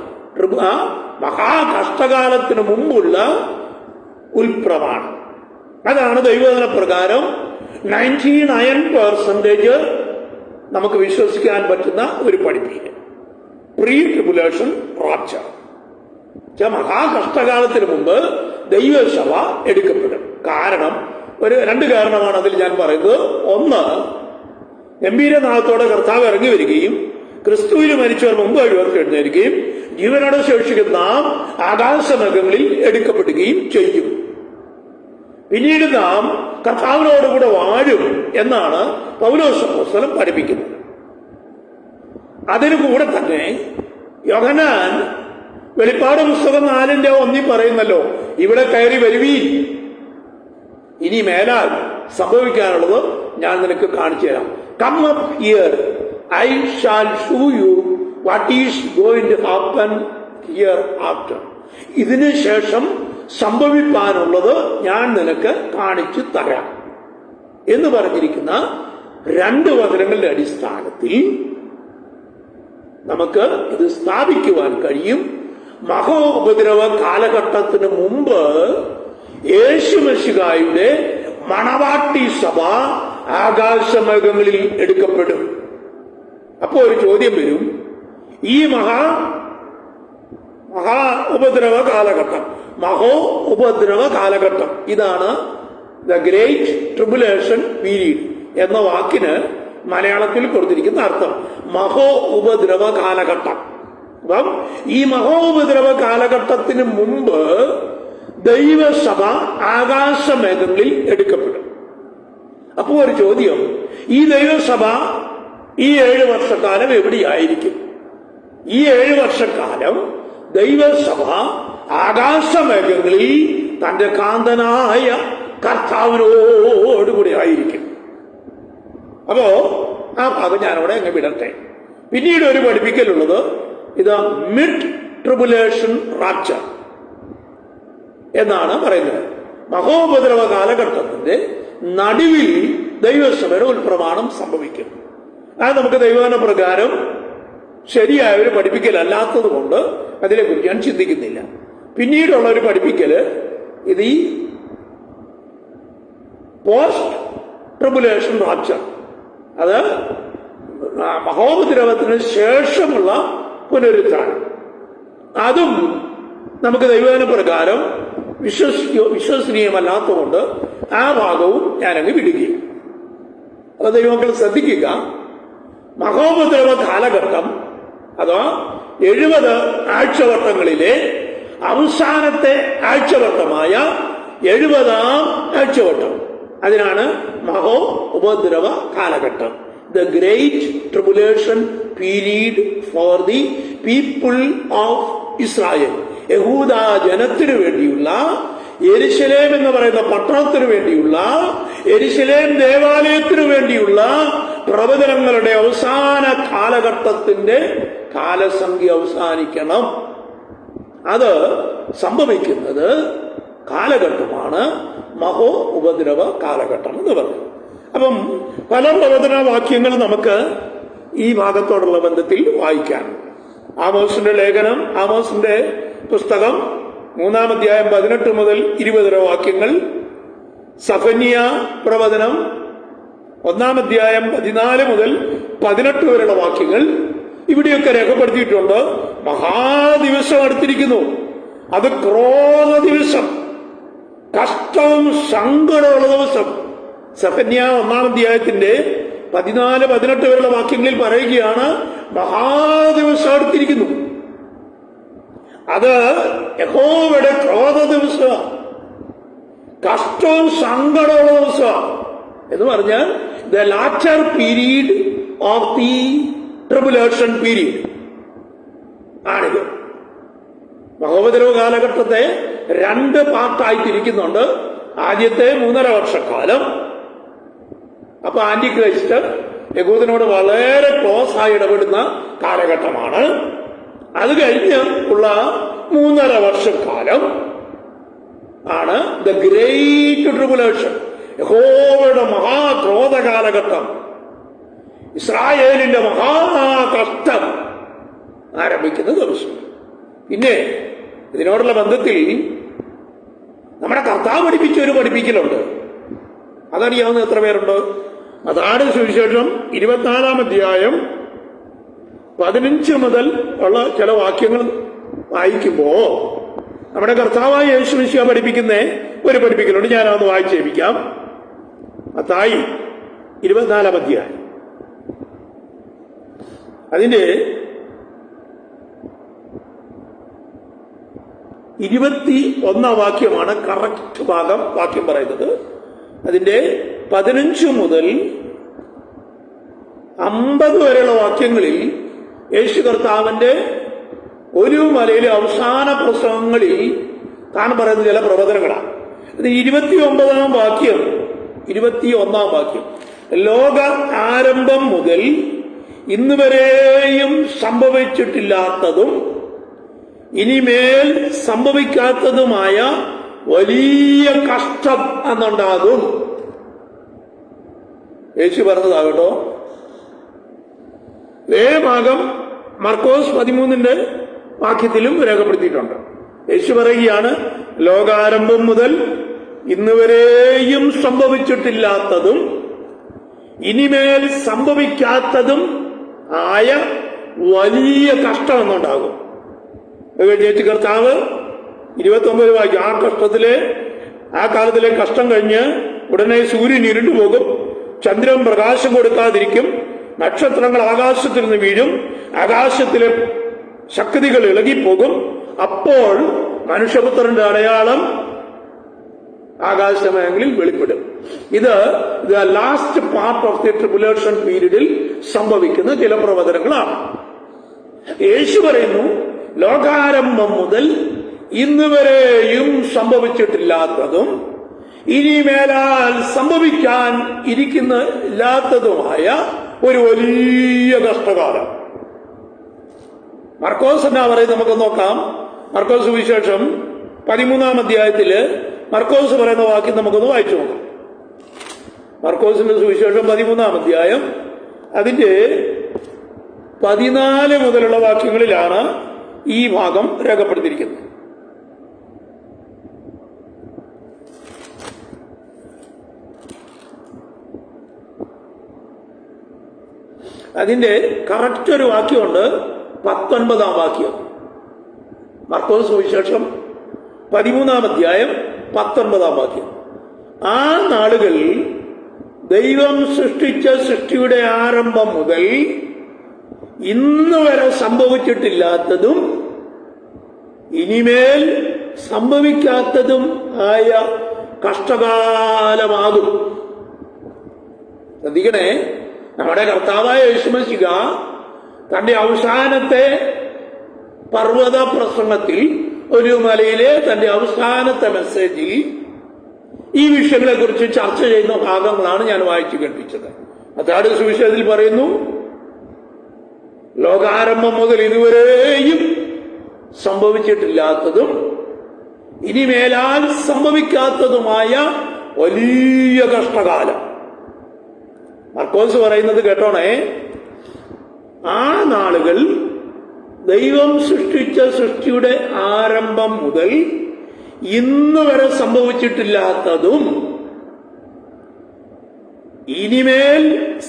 മഹാകഷ്ടകാലത്തിന് മുമ്പുള്ള ഉൽപ്രമാണം. അതാണ് ദൈവവചന പ്രകാരം 99% നമുക്ക് വിശ്വസിക്കാൻ പറ്റുന്ന ഒരു പഠിപ്പിക്കൽ. പ്രീ ട്രിബുലേഷൻ റാപ്ചർ, മഹാകഷ്ടകാലത്തിന് മുമ്പ് ദൈവസഭ എടുക്കപ്പെടും. കാരണം 2 കാരണമാണ് അതിൽ ഞാൻ പറയുന്നത്. ഒന്ന്, ഗംഭീരനാഥത്തോടെ കർത്താവ് ഇറങ്ങി വരികയും ക്രിസ്തുവിൽ മരിച്ചവർ മുമ്പ് ഉയർത്തെഴുന്നേൽക്കുകയും ജീവനോടെ ശേഷിക്കുന്ന നാം ആകാശമേഘങ്ങളിൽ എടുക്കപ്പെടുകയും ചെയ്യും. പിന്നീട് നാം കർത്താവിനോടുകൂടെ വാഴും എന്നാണ് പൗലോസ് അപ്പോസ്തലൻ പഠിപ്പിക്കുന്നത്. അതിനു കൂടെ തന്നെ യോഹന്നാൻ വെളിപ്പാട് പുസ്തകം 4:1 പറയുന്നല്ലോ, ഇവിടെ കയറി വരുവീൻ, ഇനി മേലാൽ സംഭവിക്കാനുള്ളത് ഞാൻ നിനക്ക് കാണിച്ചു തരാം. Come up here, I shall show you what is going to happen hereafter. ഇതിനു ശേഷം സംഭവിക്കാനുള്ളത് ഞാൻ നിനക്ക് കാണിച്ചു തരാം എന്ന് പറഞ്ഞിരിക്കുന്ന 2 വചനങ്ങളുടെ അടിസ്ഥാനത്തിൽ നമുക്ക് ഇത് സ്ഥാപിക്കുവാൻ കഴിയും. മഹോപദ്രവ കാലഘട്ടത്തിന് മുമ്പ് യേശുമിശിഹായുടെ മണവാട്ടി സഭ ആകാശമേഘങ്ങളിൽ എടുക്കപ്പെടും. അപ്പോ ഒരു ചോദ്യം വരും, ഈ മഹാ ഉപദ്രവ കാലഘട്ടം, ഉപദ്രവ കാലഘട്ടം, ഇതാണ് ദ ഗ്രേറ്റ് ട്രിബുലേഷൻ പീരീഡ് എന്ന വാക്കിന് മലയാളത്തിൽ കൊടുത്തിരിക്കുന്ന അർത്ഥം. ഉപദ്രവ കാലഘട്ടം. അപ്പം ഈ ഉപദ്രവ കാലഘട്ടത്തിന് മുമ്പ് ദൈവസഭ ആകാശമേഘങ്ങളിൽ എടുക്കപ്പെടും. അപ്പോ ഒരു ചോദ്യം, ഈ ദൈവസഭ ഈ 7 വർഷക്കാലം എവിടെയായിരിക്കും? ഈ 7 വർഷക്കാലം ദൈവസഭ ആകാശമേഘങ്ങളിൽ തന്റെ കാന്തനായ കർത്താവിനോടുകൂടി ആയിരിക്കും. അപ്പോ ആ ഭാഗം ഞാനവിടെ അങ്ങ് വിടട്ടെ. പിന്നീട് ഒരു പഠിപ്പിക്കലുള്ളത് ഇത് മിഡ് ട്രിബുലേഷൻ റാപ്ചർ എന്നാണ് പറയുന്നത്. മഹോപദ്രവ കാലഘട്ടത്തിന്റെ നടുവിൽ ദൈവസഭയുടെ ഉൾപ്രമാണം സംഭവിക്കും. അത് നമുക്ക് ദൈവവചന പ്രകാരം ശരിയായ ഒരു പഠിപ്പിക്കലല്ലാത്തത് കൊണ്ട് അതിനെക്കുറിച്ച് ഞാൻ ചിന്തിക്കുന്നില്ല. പിന്നീടുള്ള ഒരു പഠിപ്പിക്കല് ഇത് ഈ പോസ്റ്റ് ട്രിബുലേഷൻ റാപ്ചർ, അത് മഹോപദ്രവത്തിന് ശേഷമുള്ള പുനരുത്ഥാനം. അതും നമുക്ക് ദൈവവചന പ്രകാരം വിശ്വസനീയമല്ലാത്തതുകൊണ്ട് ആ ഭാഗവും ഞാനങ്ങ് വിടുകയും. അത് ദൈവമക്കൾ ശ്രദ്ധിക്കുക, മഹോപദ്രവ കാലഘട്ടം അഥവാ 70 ആഴ്ചവട്ടങ്ങളിലെ അവസാനത്തെ ആഴ്ചവട്ടമായ 70ാം ആഴ്ചവട്ടം, അതിനാണ് ഉപദ്രവ കാലഘട്ടം. The great tribulation period for the people of Israel. യഹൂദ ജനത്തിനു വേണ്ടിയുള്ള, യെരുശലേം എന്ന് പറയുന്ന പട്ടണത്തിനു വേണ്ടിയുള്ള, യെരുശലേം ദേവാലയത്തിനു വേണ്ടിയുള്ള പ്രവചനങ്ങളുടെ അവസാന കാലഘട്ടത്തിന്റെ കാലസംഖ്യ അവസാനിക്കണം. അത് സംഭവിക്കുന്നത് കാലഘട്ടമാണ് ഉപദ്രവ കാലഘട്ടം എന്ന് പറഞ്ഞു. അപ്പം പല പ്രവചന വാക്യങ്ങൾ നമുക്ക് ഈ ഭാഗത്തോടുള്ള ബന്ധത്തിൽ വായിക്കാം. ആമോസിന്റെ ലേഖനം, ആമോസിന്റെ പുസ്തകം 3-ാം അധ്യായം 18 മുതൽ 20 വരെ വാക്യങ്ങൾ, സഫന്യ പ്രവചനം 1-ാം അധ്യായം 14 മുതൽ 18 വരെയുള്ള വാക്യങ്ങൾ ഇവിടെയൊക്കെ രേഖപ്പെടുത്തിയിട്ടുണ്ട്. മഹാദിവസം അടുത്തിരിക്കുന്നു, അത് ക്രോധ ദിവസം, കഷ്ടവും സങ്കടമുള്ള ദിവസം. സഫന്യ 1-ാം അധ്യായത്തിന്റെ 14-18 വരെയുള്ള വാക്യങ്ങളിൽ പറയുകയാണ്, മഹാദിവസം അടുത്തിരിക്കുന്നു, അത് യഹോവയുടെ ക്രോധ ദിവസം, കഷ്ടവും സങ്കടമുള്ള ദിവസം എന്ന് പറഞ്ഞാൽ the latter period of the tribulation period ആണിത്. മഹോപദ്രവ കാലഘട്ടത്തെ 2 പാർട്ടായി തിരിക്കുന്നുണ്ട്. ആദ്യത്തെ 3.5 വർഷക്കാലം, അപ്പൊ ആന്റി ക്രൈസ്റ്റ് യഹൂദനോട് വളരെ ക്ലോസ് ആയി ഇടപെടുന്ന കാലഘട്ടമാണ്. അത് കഴിഞ്ഞ് ഉള്ള 3.5 വർഷക്കാലം ആണ് ദ ഗ്രേറ്റ് ട്രിബുലേഷൻ, യഹോവയുടെ മഹാക്രോധ കാലഘട്ടം, ഇസ്രായേലിന്റെ മഹാകഷ്ടം ആരംഭിക്കുന്ന ദിവസം. പിന്നെ ഇതിനോടുള്ള ബന്ധത്തിൽ നമ്മുടെ കർത്താവ് പഠിപ്പിച്ച ഒരു പഠിപ്പിക്കലുണ്ട്. അതറിയാവുന്ന എത്ര പേരുണ്ട്? അതാണ് സുവിശേഷം 24-ാം അധ്യായം 15 മുതൽ ഉള്ള ചില വാക്യങ്ങൾ വായിക്കുമ്പോ നമ്മുടെ കർത്താവായ യേശു മിശിഹ പഠിപ്പിക്കുന്ന ഒരു പഠിപ്പിക്കലുണ്ട്. ഞാനതൊന്ന് വായിച്ചേപ്പിക്കാം. മത്തായി 24-ാം അധ്യായം അതിന്റെ 21 വാക്യമാണ് കറക്റ്റ് വാക്യം പറയുന്നത്. അതിന്റെ 15 മുതൽ 50 വരെയുള്ള വാക്യങ്ങളിൽ യേശു കർത്താവിന്റെ ഒരു മലയിലെ അവസാന പ്രസംഗങ്ങളിൽ താൻ പറയുന്ന ചില പ്രവചനങ്ങളാണ്. ഇത് 21 വാക്യം ലോക ആരംഭം മുതൽ ഇന്ന് വരെയും സംഭവിച്ചിട്ടില്ലാത്തതും ഇനിമേൽ സംഭവിക്കാത്തതുമായ വലിയ കഷ്ടം എന്നുണ്ടാകും. യേശു പറഞ്ഞതാകട്ടോ. ഇതേ ഭാഗം മർക്കോസ് 13 വാക്യത്തിലും രേഖപ്പെടുത്തിയിട്ടുണ്ട്. യേശു പറയുകയാണ്, ലോകാരംഭം മുതൽ ഇന്ന് വരെയും സംഭവിച്ചിട്ടില്ലാത്തതും ഇനിമേൽ സംഭവിക്കാത്തതും ആയ വലിയ കഷ്ടം എന്നുണ്ടാകും. യേശു കർത്താവ് 29 വാക്യം, ആ കാലത്തിലെ കഷ്ടം കഴിഞ്ഞ് ഉടനെ സൂര്യൻ ഇരുണ്ടുപോകും, ചന്ദ്രൻ പ്രകാശം കൊടുക്കാതിരിക്കും, നക്ഷത്രങ്ങൾ ആകാശത്തിൽ നിന്ന് വീഴും, ആകാശത്തിലെ ശക്തികൾ ഇളകിപ്പോകും. അപ്പോൾ മനുഷ്യപുത്രന്റെ അടയാളം ആകാശമേഖലയിൽ വെളിപ്പെടും. ഇത് last part of the tribulation പീരീഡിൽ സംഭവിക്കുന്ന ചില പ്രവചനങ്ങളാണ്. യേശു പറയുന്നു, ലോകാരംഭം മുതൽ ഇന്ന് വരെയും സംഭവിച്ചിട്ടില്ലാത്തതും ഇനി മേലാൽ സംഭവിക്കാൻ ഇല്ലാത്തതുമായ ഒരു വലിയ കഷ്ടകാലം. മർക്കോസ് എന്നാ പറയും, നമുക്ക് നോക്കാം. മർക്കോസ് സുവിശേഷം 13-ാം അധ്യായത്തില് മർക്കോസ് പറയുന്ന വാക്യം നമുക്കൊന്ന് വായിച്ചു നോക്കാം. മർക്കോസിന്റെ സുവിശേഷം 13-ാം അധ്യായം അതിന്റെ 14 മുതലുള്ള വാക്യങ്ങളിലാണ് ഈ ഭാഗം രേഖപ്പെടുത്തിയിരിക്കുന്നത്. അതിന്റെ കറക്റ്റ് ഒരു വാക്യമുണ്ട്, 19-ാം വാക്യം. മർക്കോസ് സുവിശേഷം 13-ാം അധ്യായം 19-ാം വാക്യം. ആ നാളുകൾ ദൈവം സൃഷ്ടിച്ച സൃഷ്ടിയുടെ ആരംഭം മുതൽ ഇന്ന് വരെ സംഭവിച്ചിട്ടില്ലാത്തതും ഇനിമേൽ സംഭവിക്കാത്തതും ആയ കഷ്ടകാലമാകും. ശ്രദ്ധിക്കണേ, നമ്മുടെ കർത്താവായ യേശുമശിഹ തന്റെ അവസാനത്തെ പർവ്വത പ്രസംഗത്തിൽ, ഒരു മലയിലെ തന്റെ അവസാനത്തെ മെസ്സേജിൽ ഈ വിഷയങ്ങളെ കുറിച്ച് ചർച്ച ചെയ്യുന്ന ഭാഗങ്ങളാണ് ഞാൻ വായിച്ചു കേൾപ്പിച്ചത്. മത്തായിയുടെ സുവിശേഷത്തിൽ പറയുന്നു, ലോകാരംഭം മുതൽ ഇതുവരെയും സംഭവിച്ചിട്ടില്ലാത്തതും ഇനി മേലാൽ സംഭവിക്കാത്തതുമായ വലിയ കഷ്ടകാലം. മർക്കോസ് പറയുന്നത് കേട്ടോണേ, ആ നാളുകൾ ദൈവം സൃഷ്ടിച്ച സൃഷ്ടിയുടെ ആരംഭം മുതൽ ഇന്ന് വരെ സംഭവിച്ചിട്ടില്ലാത്തതും ഇനിമേൽ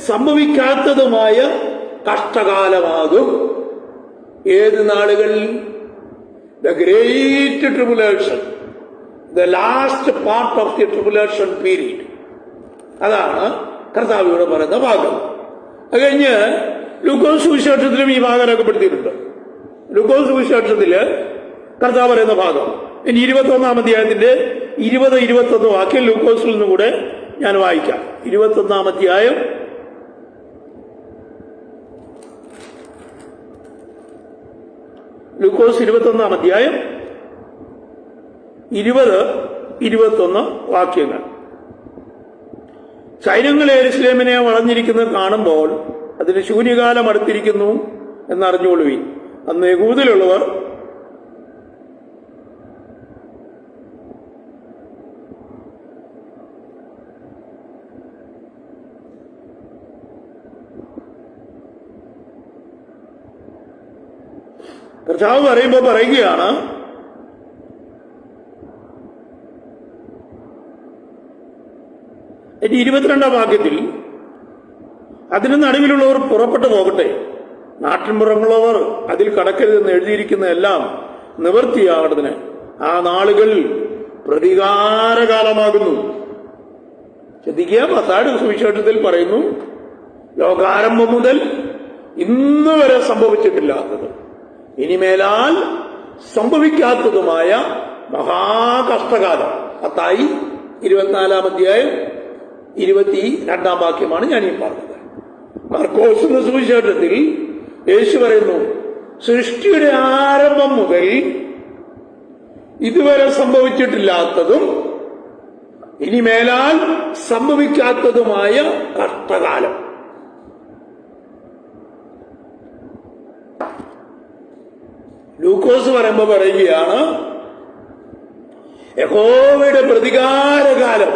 സംഭവിക്കാത്തതുമായ കഷ്ടകാലമാകും. ഏത് നാളുകൾ? The great tribulation, the last part of the tribulation period. അതാണ് കർത്താവിനോട് പറയുന്ന ഭാഗം. അത് കഴിഞ്ഞ് ലൂക്കോസ് സുവിശേഷത്തിലും ഈ ഭാഗം രേഖപ്പെടുത്തിയിട്ടുണ്ട്. ലൂക്കോസ് സുവിശേഷത്തില് കർത്താവ് പറയുന്ന ഭാഗം ഇനി 21-ാം അധ്യായത്തിന്റെ 20-21 വാക്യം ലൂക്കോസിൽ നിന്നും കൂടെ ഞാൻ വായിക്കാം. 21-ാം അധ്യായം ലൂക്കോസ് 21-ാം അധ്യായം 20-21 വാക്യങ്ങൾ. സൈന്യങ്ങൾ യെരൂശലേമിനെ വളഞ്ഞിരിക്കുന്നത് കാണുമ്പോൾ അതിന് ശൂന്യകാലം അടുത്തിരിക്കുന്നു എന്നറിഞ്ഞുകൊള്ളുവിൻ. അന്ന് യഹൂദയിലുള്ളവർ കർത്താവ് പറയുകയാണ്, ഇനി 22-ാം വാക്യത്തിൽ, അതിന് നടുവിലുള്ളവർ പുറപ്പെട്ടു പോകട്ടെ, നാട്ടിൻപുറങ്ങളുള്ളവർ അതിൽ കടക്കരുതെന്ന് എഴുതിയിരിക്കുന്ന എല്ലാം നിവൃത്തിയാകേണ്ടതിന് ആ നാളുകൾ പ്രതികാരകാലമാകുന്നു. ശ്രദ്ധിക്കുക, മത്തായിയുടെ സുവിശേഷത്തിൽ പറയുന്നു, ലോകാരംഭം മുതൽ ഇന്ന് വരെ സംഭവിച്ചിട്ടില്ലാത്തതും ഇനിമേലാൽ സംഭവിക്കാത്തതുമായ മഹാകഷ്ടകാലം. മത്തായി 24 അധ്യായം 22 വാക്യമാണ് ഞാൻ ഈ പറഞ്ഞത്. മർക്കോസിന്റെ സുവിശേഷത്തിൽ യേശു പറയുന്നു, സൃഷ്ടിയുടെ ആരംഭം മുതൽ ഇതുവരെ സംഭവിച്ചിട്ടില്ലാത്തതും ഇനിമേലാൽ സംഭവിക്കാത്തതുമായ കഷ്ടകാലം. ലൂക്കോസ് പറയുകയാണ്, യഹോവയുടെ പ്രതികാരകാലം.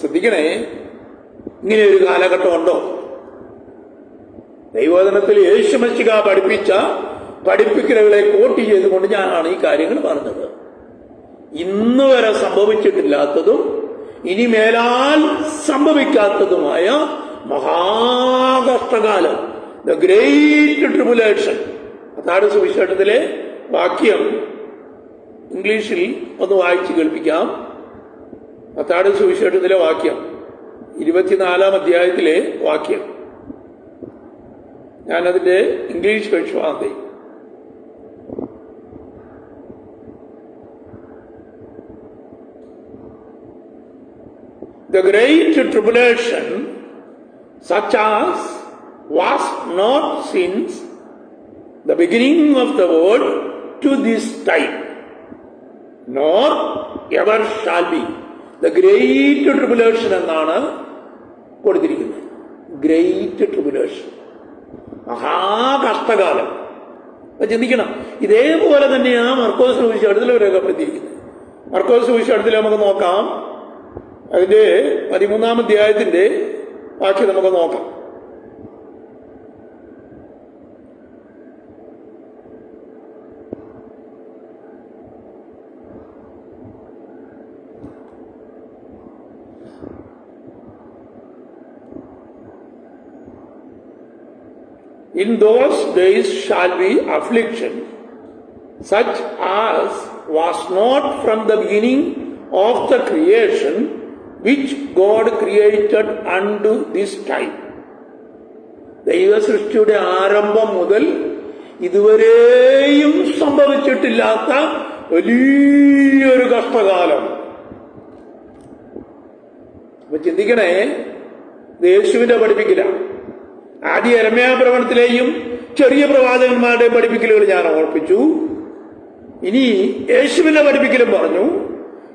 ശ്രദ്ധിക്കണേ, ഇങ്ങനെ ഒരു കാലഘട്ടം ഉണ്ടോ? ദൈവവചനത്തിൽ യേശു മശിഹ പഠിപ്പിച്ച പഠിപ്പിക്കലുകളെ കോട്ട് ചെയ്തുകൊണ്ട് ഞാനാണ് ഈ കാര്യങ്ങൾ പറഞ്ഞത്. ഇന്ന് വരെ സംഭവിച്ചിട്ടില്ലാത്തതും ഇനിമേലാൽ സംഭവിക്കാത്തതുമായ മഹാകഷ്ടകാലം, ദ ഗ്രേറ്റ് ട്രിബുലേഷൻ. അതാണ് സുവിശേഷത്തിലെ വാക്യം. ഇംഗ്ലീഷിൽ ഒന്ന് വായിച്ച് കേൾപ്പിക്കാം. മത്തായി സുവിശേഷത്തിലെ വാക്യം 24 അധ്യായത്തിലെ വാക്യം. ഞാനതിന്റെ English version. The great tribulation, such as was not since the beginning of the world to this time, nor ever shall be. The great tribulation എന്നാണ് കൊടുത്തിരിക്കുന്നത്. ഗ്രേറ്റ് ട്രിബുലേഷൻ, മഹാകഷ്ടകാലം. ചിന്തിക്കണം, ഇതേപോലെ തന്നെയാണ് മർക്കോസ് സുവിശേഷത്തിൽ രേഖപ്പെടുത്തിയിരിക്കുന്നത്. മർക്കോസ് സുവിശേഷത്തിൽ നമുക്ക് നോക്കാം, അതിന്റെ 13 അധ്യായത്തിന്റെ വാക്യം നമുക്ക് നോക്കാം. In those days shall be affliction, such as was not from the beginning of the creation which God created unto this time. ദൈവസൃഷ്ടിയുടെ ആരംഭം മുതൽ ഇതുവരെയും സംഭവിച്ചിട്ടില്ലാത്ത വലിയൊരു കഷ്ടകാലം. അപ്പൊ ചിന്തിക്കണേ, യേശുവിന്റെ പഠിപ്പിക്കലാണ്. ആദ്യ യെരമ്യാ പ്രവചനത്തിലെയും ചെറിയ പ്രവാചകന്മാരുടെയും പഠിപ്പിക്കലുകൾ ഞാൻ ഓർപ്പിച്ചു. ഇനി യേശുവിന്റെ പഠിപ്പിക്കലും പറഞ്ഞു.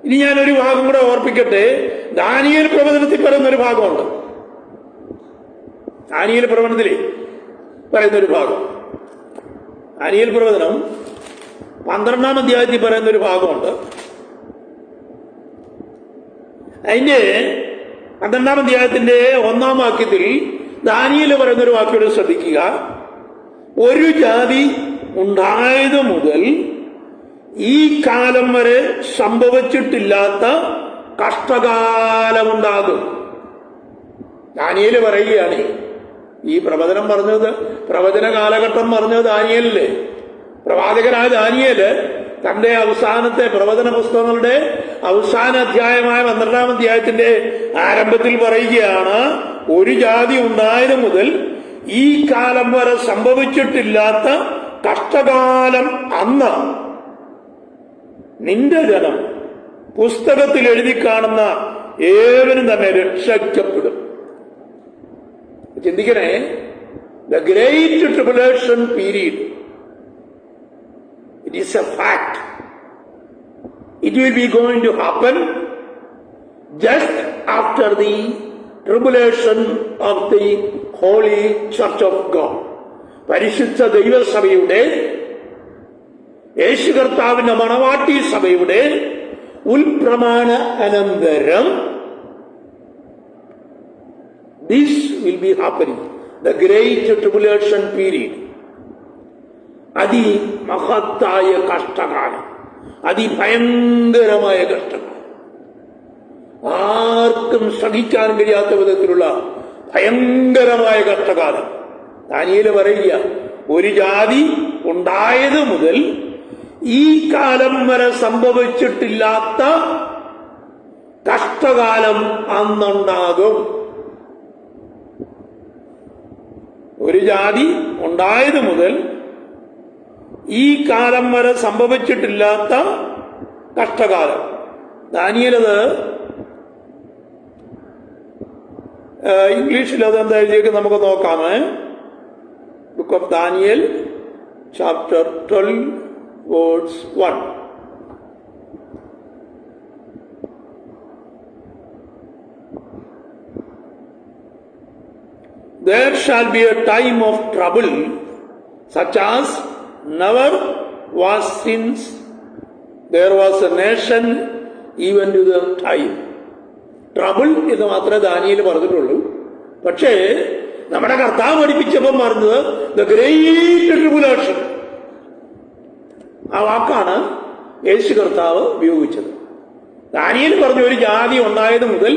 ഇനി ഞാനൊരു ഭാഗം കൂടെ ഓർപ്പിക്കട്ടെ. ദാനിയേൽ പ്രവചനത്തിൽ പറയുന്നൊരു ഭാഗമുണ്ട്. ദാനിയേൽ പ്രവചനത്തിൽ പറയുന്നൊരു ഭാഗം, ദാനിയേൽ പ്രവചനം 12 അധ്യായത്തിൽ പറയുന്നൊരു ഭാഗമുണ്ട്. അതിന്റെ 12 അധ്യായത്തിന്റെ 1 വാക്യത്തിൽ ദാനിയേൽ പറയുന്നൊരു വാക്യോട് ശ്രദ്ധിക്കുക. ഒരു ജാതി ഉണ്ടായത് മുതൽ ഈ കാലം വരെ സംഭവിച്ചിട്ടില്ലാത്ത കഷ്ടകാലമുണ്ടാകും. ദാനിയേൽ പറയുകയാണ്, ഈ പ്രവചനം പറഞ്ഞത്, പ്രവചന കാലഘട്ടം പറഞ്ഞത് ദാനിയേലല്ലേ. പ്രവാചകനായ ദാനിയേല് തന്റെ അവസാനത്തെ പ്രവചന പുസ്തകങ്ങളുടെ അവസാന അധ്യായമായ 12 അധ്യായത്തിന്റെ ആരംഭത്തിൽ പറയുകയാണ്, ഒരു ജാതി ഉണ്ടായത് മുതൽ ഈ കാലം വരെ സംഭവിച്ചിട്ടില്ലാത്ത കഷ്ടകാലം അന്ന് നിന്റെ ജനം പുസ്തകത്തിൽ എഴുതി കാണുന്ന ഏവനും തന്നെ രക്ഷിക്കപ്പെടും. ചിന്തിക്കണേ, the great tribulation period, it is a fact. It will be going to happen just after the tribulation of the Holy Church of God. പരിശുദ്ധ ദൈവസഭയുടെ, യേശു കർത്താവിന്റെ മണവാട്ടി സഭയുടെ ഉൽപ്രമാണ അനന്തരം this will be happening, the great tribulation period. അതിമഹത്തായ കഷ്ടകാലം, അതിഭയങ്കരമായ കഷ്ടകാലം, ആർക്കും സഹിക്കാൻ കഴിയാത്ത വിധത്തിലുള്ള ഭയങ്കരമായ കഷ്ടകാലം. ദാനിയേൽ പറയുക, ഒരു ജാതി ഉണ്ടായത് മുതൽ ഈ കാലം വരെ സംഭവിച്ചിട്ടില്ലാത്ത കഷ്ടകാലം അന്നുണ്ടാകും. ഒരു ജാതി ഉണ്ടായത് മുതൽ ഈ കാലം വരെ സംഭവിച്ചിട്ടില്ലാത്ത കഷ്ടകാലം. ദാനിയേലത് ഇംഗ്ലീഷിൽ അതെന്താ എഴുതിയേക്ക് നമുക്ക് നോക്കാമേ. Book of Daniel chapter 12 verse 1. There shall be a time of trouble such as never was since there was a nation even to the time. Trouble എന്ന് മാത്രമേ ദാനിയേൽ പറഞ്ഞിട്ടുള്ളൂ. പക്ഷേ നമ്മുടെ കർത്താവ് പഠിപ്പിച്ചപ്പം പറഞ്ഞത് ദ ഗ്രേറ്റ് ട്രിബുലേഷൻ. ആ വാക്കാണ് യേശു കർത്താവ് ഉപയോഗിച്ചത്. ദാനിയേൽ പറഞ്ഞ ഒരു ജാതി ഉണ്ടായത് മുതൽ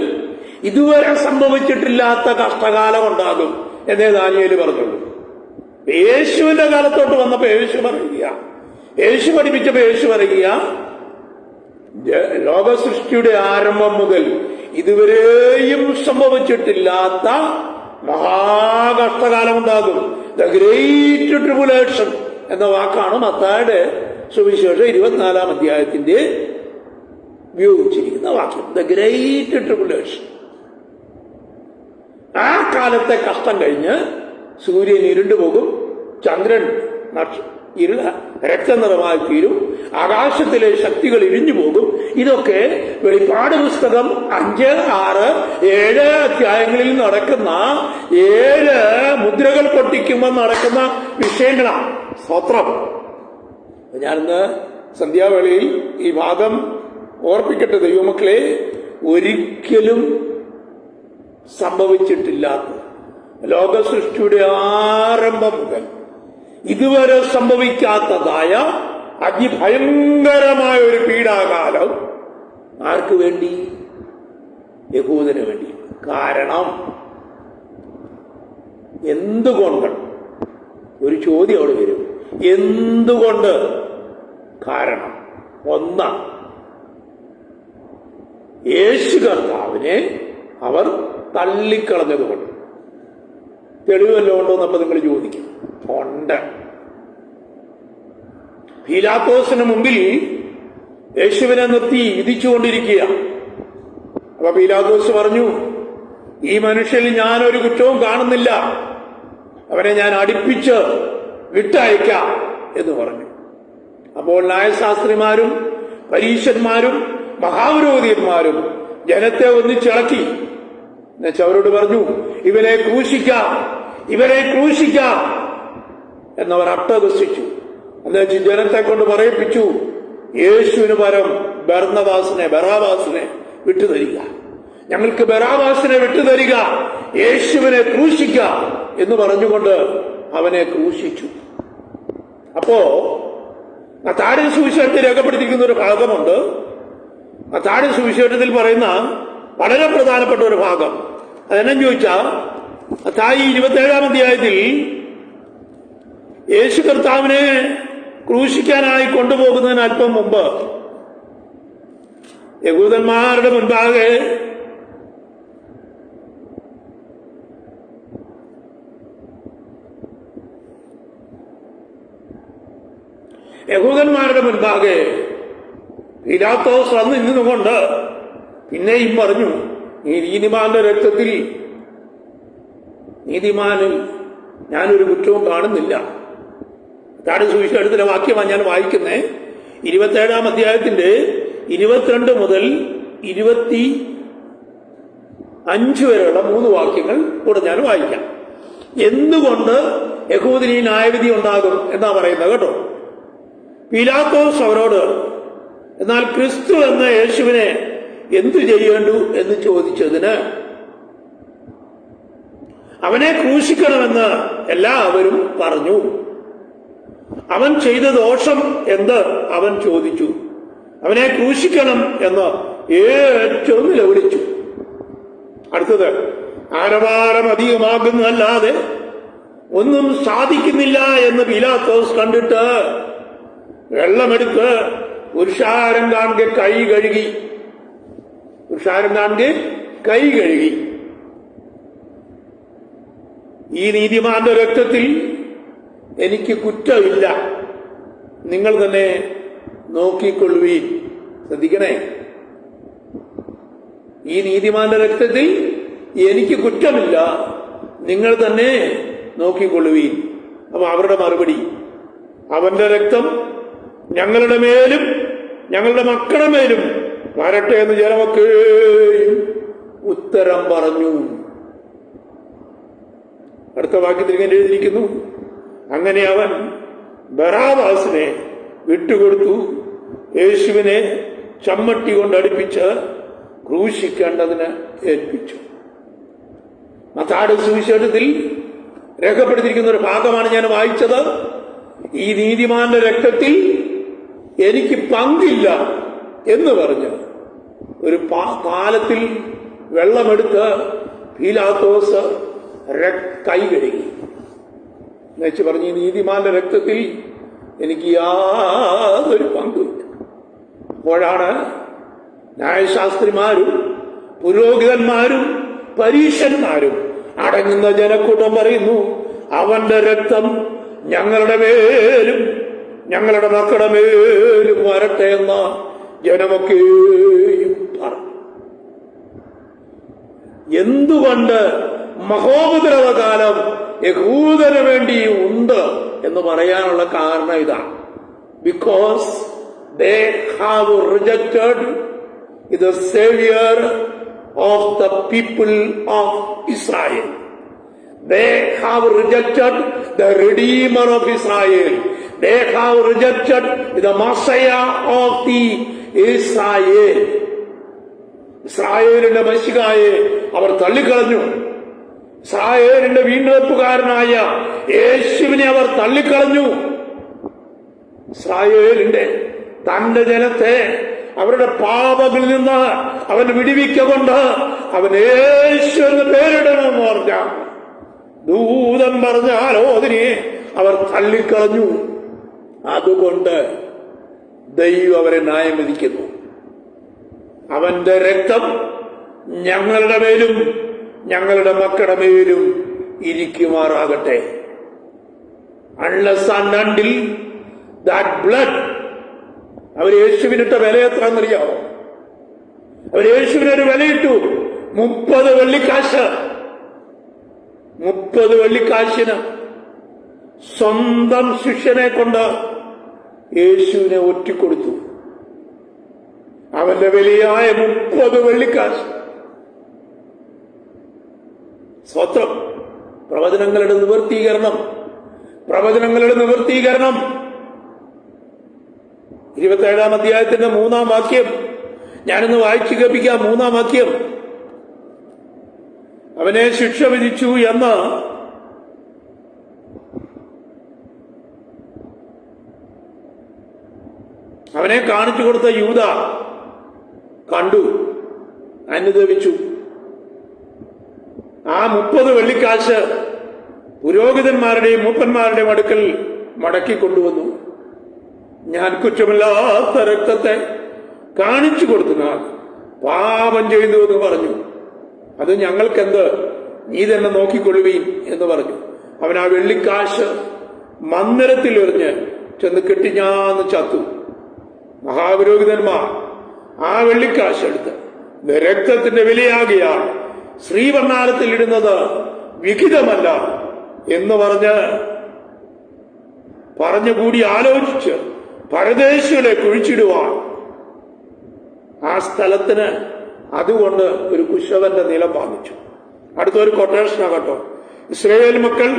ഇതുവരെ സംഭവിച്ചിട്ടില്ലാത്ത കഷ്ടകാലം ഉണ്ടാകും എന്നേ ദാനിയേൽ പറഞ്ഞുള്ളൂ. യേശുവിന്റെ കാലത്തോട്ട് വന്നപ്പോ യേശു പറയുക, യേശു പഠിപ്പിച്ചപ്പോ യേശു പറയുക, ലോക സൃഷ്ടിയുടെ ആരംഭം മുതൽ ഇതുവരെയും സംഭവിച്ചിട്ടില്ലാത്ത മഹാകഷ്ടകാലം ഉണ്ടാകും. ദ ഗ്രേറ്റ് ട്രിബുലേഷൻ എന്ന വാക്കാണ് മത്തായിയുടെ സുവിശേഷം 24-ാം അധ്യായത്തിന്റെ ഉപയോഗിച്ചിരിക്കുന്ന വാക്യം. The great tribulation. ആ കാലത്തെ കഷ്ടം കഴിഞ്ഞ് സൂര്യൻ ഇരുണ്ടുപോകും, ചന്ദ്രൻ രക്തനിറമായി തീരും, ആകാശത്തിലെ ശക്തികൾ ഇഴിഞ്ഞു പോകും. ഇതൊക്കെ വെളിപ്പാട് പുസ്തകം 5, 6, 7 അധ്യായങ്ങളിൽ നടക്കുന്ന 7 മുദ്രകൾ പൊട്ടിക്കുമ്പോൾ നടക്കുന്ന വിഷയങ്ങളാണ്. സ്തോത്രം. ഞാനിന്ന് സന്ധ്യാവേളയിൽ ഈ ഭാഗം ഓർപ്പിക്കട്ടെ ദൈവമക്കളെ. ഒരിക്കലും സംഭവിച്ചിട്ടില്ലാത്ത ലോകസൃഷ്ടിയുടെ ആരംഭം മുതൽ ഇതുവരെ സംഭവിക്കാത്തതായ അതിഭയങ്കരമായ ഒരു പീഡാകാലം ആർക്ക് വേണ്ടി? യഹൂദന് വേണ്ടി. കാരണം എന്തുകൊണ്ട്? ഒരു ചോദ്യം അവിടെ വരും. എന്തുകൊണ്ട്? കാരണം ഒന്ന്, യേശു കർത്താവിനെ അവർ തള്ളിക്കളഞ്ഞതുകൊണ്ട്. തെളിവല്ലോ ഉണ്ടോ എന്നപ്പോ നിങ്ങൾ ചോദിക്കും. ഉണ്ട്. പീലാത്തോസിന് മുമ്പിൽ യേശുവിനെ നിർത്തി വിധിച്ചുകൊണ്ടിരിക്കുക. അപ്പൊ പീലാത്തോസ് പറഞ്ഞു, ഈ മനുഷ്യനിൽ ഞാനൊരു കുറ്റവും കാണുന്നില്ല, അവനെ ഞാൻ അടുപ്പിച്ച് വിട്ടയക്കാം എന്ന് പറഞ്ഞു. അപ്പോൾ ന്യായശാസ്ത്രിമാരും പരീശന്മാരും മഹാപുരോഹിതന്മാരും ജനത്തെ ഒന്നിച്ചിളക്കി. എന്നുവെച്ചാൽ അവരോട് പറഞ്ഞു, ഇവനെ ക്രൂശിക്കാം, ഇവരെ ക്രൂശിക്കാം എന്നവർ അട്ടഹസിച്ചു. എന്നുവെച്ച് ജനത്തെ കൊണ്ട് പറയിപ്പിച്ചു, യേശുവിന് പകരം ബറാബാസിനെ വിട്ടുതരിക, ഞങ്ങൾക്ക് ബറാബാസിനെ വിട്ടുതരിക, യേശുവിനെ ക്രൂശിക്കാം എന്ന് പറഞ്ഞുകൊണ്ട് അവനെ ക്രൂശിച്ചു. അപ്പോ മത്തായി സുവിശേഷത്തിൽ രേഖപ്പെടുത്തിയിരിക്കുന്ന ഒരു ഭാഗമുണ്ട്. മത്തായി സുവിശേഷത്തിൽ പറയുന്ന വളരെ പ്രധാനപ്പെട്ട ഒരു ഭാഗം അതെന്നു ചോദിച്ചാൽ, മത്തായി 27-ാം അധ്യായത്തിൽ യേശു കർത്താവിനെ ക്രൂശിക്കാനായി കൊണ്ടുപോകുന്നതിന് അല്പം മുമ്പ് യഹൂദന്മാരുടെ മുൻപാകെ പീലാത്തോസ് വന്ന് നിന്നുകൊണ്ട് പിന്നെയും പറഞ്ഞു, നീതിമാന്റെ രക്തത്തിൽ നീതിമാനിൽ ഞാനൊരു കുറ്റവും കാണുന്നില്ല. അതാണ് സുവിശേഷത്തിലെ വാക്യമാണ് ഞാൻ വായിക്കുന്നത്. 27-ാം അധ്യായത്തിന്റെ 22 മുതൽ 25 വരെയുള്ള 3 വാക്യങ്ങൾ കൂടെ ഞാൻ വായിക്കാം. എന്തുകൊണ്ട് യഹൂദന് ഈ ന്യായവിധി ഉണ്ടാകും എന്നാ പറയുന്നത് കേട്ടോ. പീലാത്തോസ് അവരോട്, എന്നാൽ ക്രിസ്തു എന്ന യേശുവിനെ എന്തു ചെയ്യേണ്ടു എന്ന് ചോദിച്ചതിന്, അവനെ ക്രൂശിക്കണമെന്ന് എല്ലാവരും പറഞ്ഞു. അവൻ ചെയ്ത ദോഷം എന്ത് അവൻ ചോദിച്ചു. അവനെ ക്രൂശിക്കണം എന്ന് ഏറ്റവും നിലവിളിച്ചു. അടുത്തത്, ആരവാരം അധികമാകുന്നതല്ലാതെ ഒന്നും സാധിക്കുന്നില്ല എന്ന് പീലാത്തോസ് കണ്ടിട്ട് വെള്ളമെടുത്ത് പുരുഷാരം കാണെ കൈ കഴുകി ഈ നീതിമാന്റെ രക്തത്തിൽ എനിക്ക് കുറ്റമില്ല, നിങ്ങൾ തന്നെ നോക്കിക്കൊള്ളുവീൻ. ശ്രദ്ധിക്കണേ, ഈ നീതിമാന്റെ രക്തത്തിൽ എനിക്ക് കുറ്റമില്ല, നിങ്ങൾ തന്നെ നോക്കിക്കൊള്ളുവീൻ. അപ്പൊ അവരുടെ മറുപടി, അവന്റെ രക്തം ഞങ്ങളുടെ മേലും ഞങ്ങളുടെ മക്കളുടെ മേലും വരട്ടെ എന്ന് ജനമൊക്കെയും ഉത്തരം പറഞ്ഞു. അടുത്ത വാക്യത്തിൽ ഇങ്ങനെ എഴുതിയിരിക്കുന്നു, അങ്ങനെ അവൻ ബറാബാസിനെ വിട്ടുകൊടുത്തു, യേശുവിനെ ചമ്മട്ടി കൊണ്ട് അടുപ്പിച്ച് ക്രൂശിക്കേണ്ടതിന് ഏൽപ്പിച്ചു. മത്തായിയുടെ സുവിശേഷത്തിൽ രേഖപ്പെടുത്തിയിരിക്കുന്ന ഒരു ഭാഗമാണ് ഞാൻ വായിച്ചത്. ഈ നീതിമാന്റെ രക്തത്തിൽ എനിക്ക് പങ്കില്ല എന്ന് പറഞ്ഞ് ഒരു പാലത്തിൽ വെള്ളമെടുത്ത് പീലാത്തോസ് കൈ കഴുകി എന്നുവെച്ച് പറഞ്ഞു, ഈ നീതിമാന്റെ രക്തത്തിൽ എനിക്ക് യാതൊരു പങ്കുമില്ല. അപ്പോഴാണ് ന്യായശാസ്ത്രിമാരും പുരോഹിതന്മാരും പരീശന്മാരും അടങ്ങുന്ന ജനക്കൂട്ടം പറയുന്നു, അവന്റെ രക്തം ഞങ്ങളുടെ മേലും ഞങ്ങളുടെ മക്കളുടെ മേലും വരട്ടെ എന്ന ജനമൊക്കെയും പറഞ്ഞു. എന്തുകൊണ്ട് മഹോപദ്രവകാലം യഹൂദന് വേണ്ടി ഉണ്ട് എന്ന് പറയാനുള്ള കാരണം ഇതാണ്. Because they have rejected the savior of the people of Israel. They have rejected the redeemer of Israel. They have rejected the Messiah of the Israel. ഇസ്രായേലിന്റെ മശിഹായെ അവർ തള്ളിക്കളഞ്ഞു. ഇസ്രായേലിന്റെ വീണ്ടെടുപ്പുകാരനായ യേശുവിനെ അവർ തള്ളിക്കളഞ്ഞു. ഇസ്രായേലിന്റെ തന്റെ ജനത്തെ അവരുടെ പാപങ്ങളിൽ നിന്ന് അവൻ വിടിവിക്കൊണ്ട് അവൻ യേശു എന്ന് പേരിടണമെന്ന് പറഞ്ഞ ദൂതൻ പറഞ്ഞ ആലോചനയെ അവർ തള്ളിക്കളഞ്ഞു. അതുകൊണ്ട് ദൈവം അവരെ ന്യായം വിധിക്കുന്നു. അവന്റെ രക്തം ഞങ്ങളുടെ മേലും ഞങ്ങളുടെ മക്കളുടെ മേലും ഇരിക്കുമാറാകട്ടെ. Unless and until that blood, അവർ യേശുവിനിട്ട വില എത്രയെന്നറിയാമോ? അവർ യേശുവിനൊരു വിലയിട്ടു, 30 വെള്ളിക്കാശ്. 30 വെള്ളിക്കാശിന് സ്വന്തം ശിഷ്യനെ കൊണ്ട് യേശുവിനെ ഒറ്റിക്കൊടുത്തു. അവന്റെ വിലയായ 30 വെള്ളിക്കാശ്. സ്വത്രം പ്രവചനങ്ങളുടെ നിവർത്തീകരണം, പ്രവചനങ്ങളുടെ നിവർത്തീകരണം. 27-ാം അധ്യായത്തിന്റെ 3-ാം വാക്യം ഞാനിന്ന് വായിച്ചു കേൾപ്പിക്കാം. 3-ാം വാക്യം, അവനെ ശിക്ഷ വിധിച്ചു എന്ന് അവനെ കാണിച്ചു കൊടുത്ത യൂദ കണ്ടു, അനുദപിച്ചു. ആ 30 വെള്ളിക്കാശ് പുരോഹിതന്മാരുടെയും മൂപ്പന്മാരുടെയും അടുക്കൽ മടക്കിക്കൊണ്ടുവന്നു. ഞാൻ കുറ്റമില്ലാത്ത രക്തത്തെ കാണിച്ചു കൊടുത്തതിനാൽ പാപം ചെയ്തു എന്ന് പറഞ്ഞു. അത് ഞങ്ങൾക്കെന്ത്, നീ തന്നെ നോക്കിക്കൊള്ളുവീൻ എന്ന് പറഞ്ഞു. അവൻ ആ വെള്ളിക്കാശ് മന്ദിരത്തിൽ എറിഞ്ഞ് ചെന്ന് കെട്ടിഞ്ഞാന്ന് ചത്തു. മഹാപുരോഹിതന്മാർ ആ വെള്ളിക്കാശ് എടുത്ത് രക്തത്തിന്റെ വിലയാകിയാൽ ശ്രീവർണ്ണാരത്തിൽ ഇടുന്നത് വിഹിതമല്ല എന്ന് പറഞ്ഞുകൂടി ആലോചിച്ച് പരദേശികളെ കുഴിച്ചിടുവാൻ ആ സ്ഥലത്തിന് അതുകൊണ്ട് ഒരു കുശവന്റെ നിലം വാങ്ങിച്ചു. അടുത്തൊരു കൊട്ടേഷനാ കേട്ടോ. ഇസ്രായേൽ മക്കൾ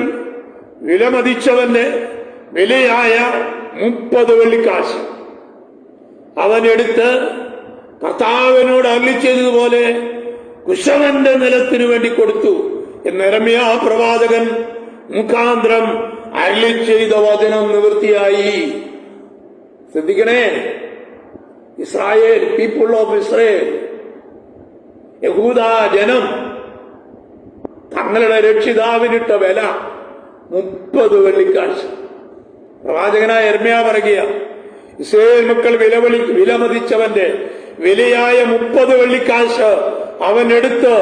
വിലമതിച്ചവന്റെ വിലയായ 30 വെള്ളിക്കാശ് അവനെടുത്ത് കർത്താവിനോട് അരുളിച്ചതുപോലെ കുശവന്റെ നിലത്തിനു വേണ്ടി കൊടുത്തു എന്ന് യെരമ്യാ പ്രവാചകൻ മുഖാന്തരം അരുളി ചെയ്ത വചനം നിവൃത്തിയായി. ശ്രദ്ധിക്കണേ, ഇസ്രായേൽ, പീപ്പിൾ ഓഫ് ഇസ്രായേൽ, യഹൂദ ജനം തങ്ങളുടെ രക്ഷിതാവിനിട്ട വില 30 വെള്ളിക്കാശ്. പ്രവാചകനായ യെരമ്യാ പറയുക, ഇസ്രായേൽ മക്കൾ വിലമതിച്ചവന്റെ വിലയായ 30 വെള്ളിക്കാശ് അവൻ എടുത്ത്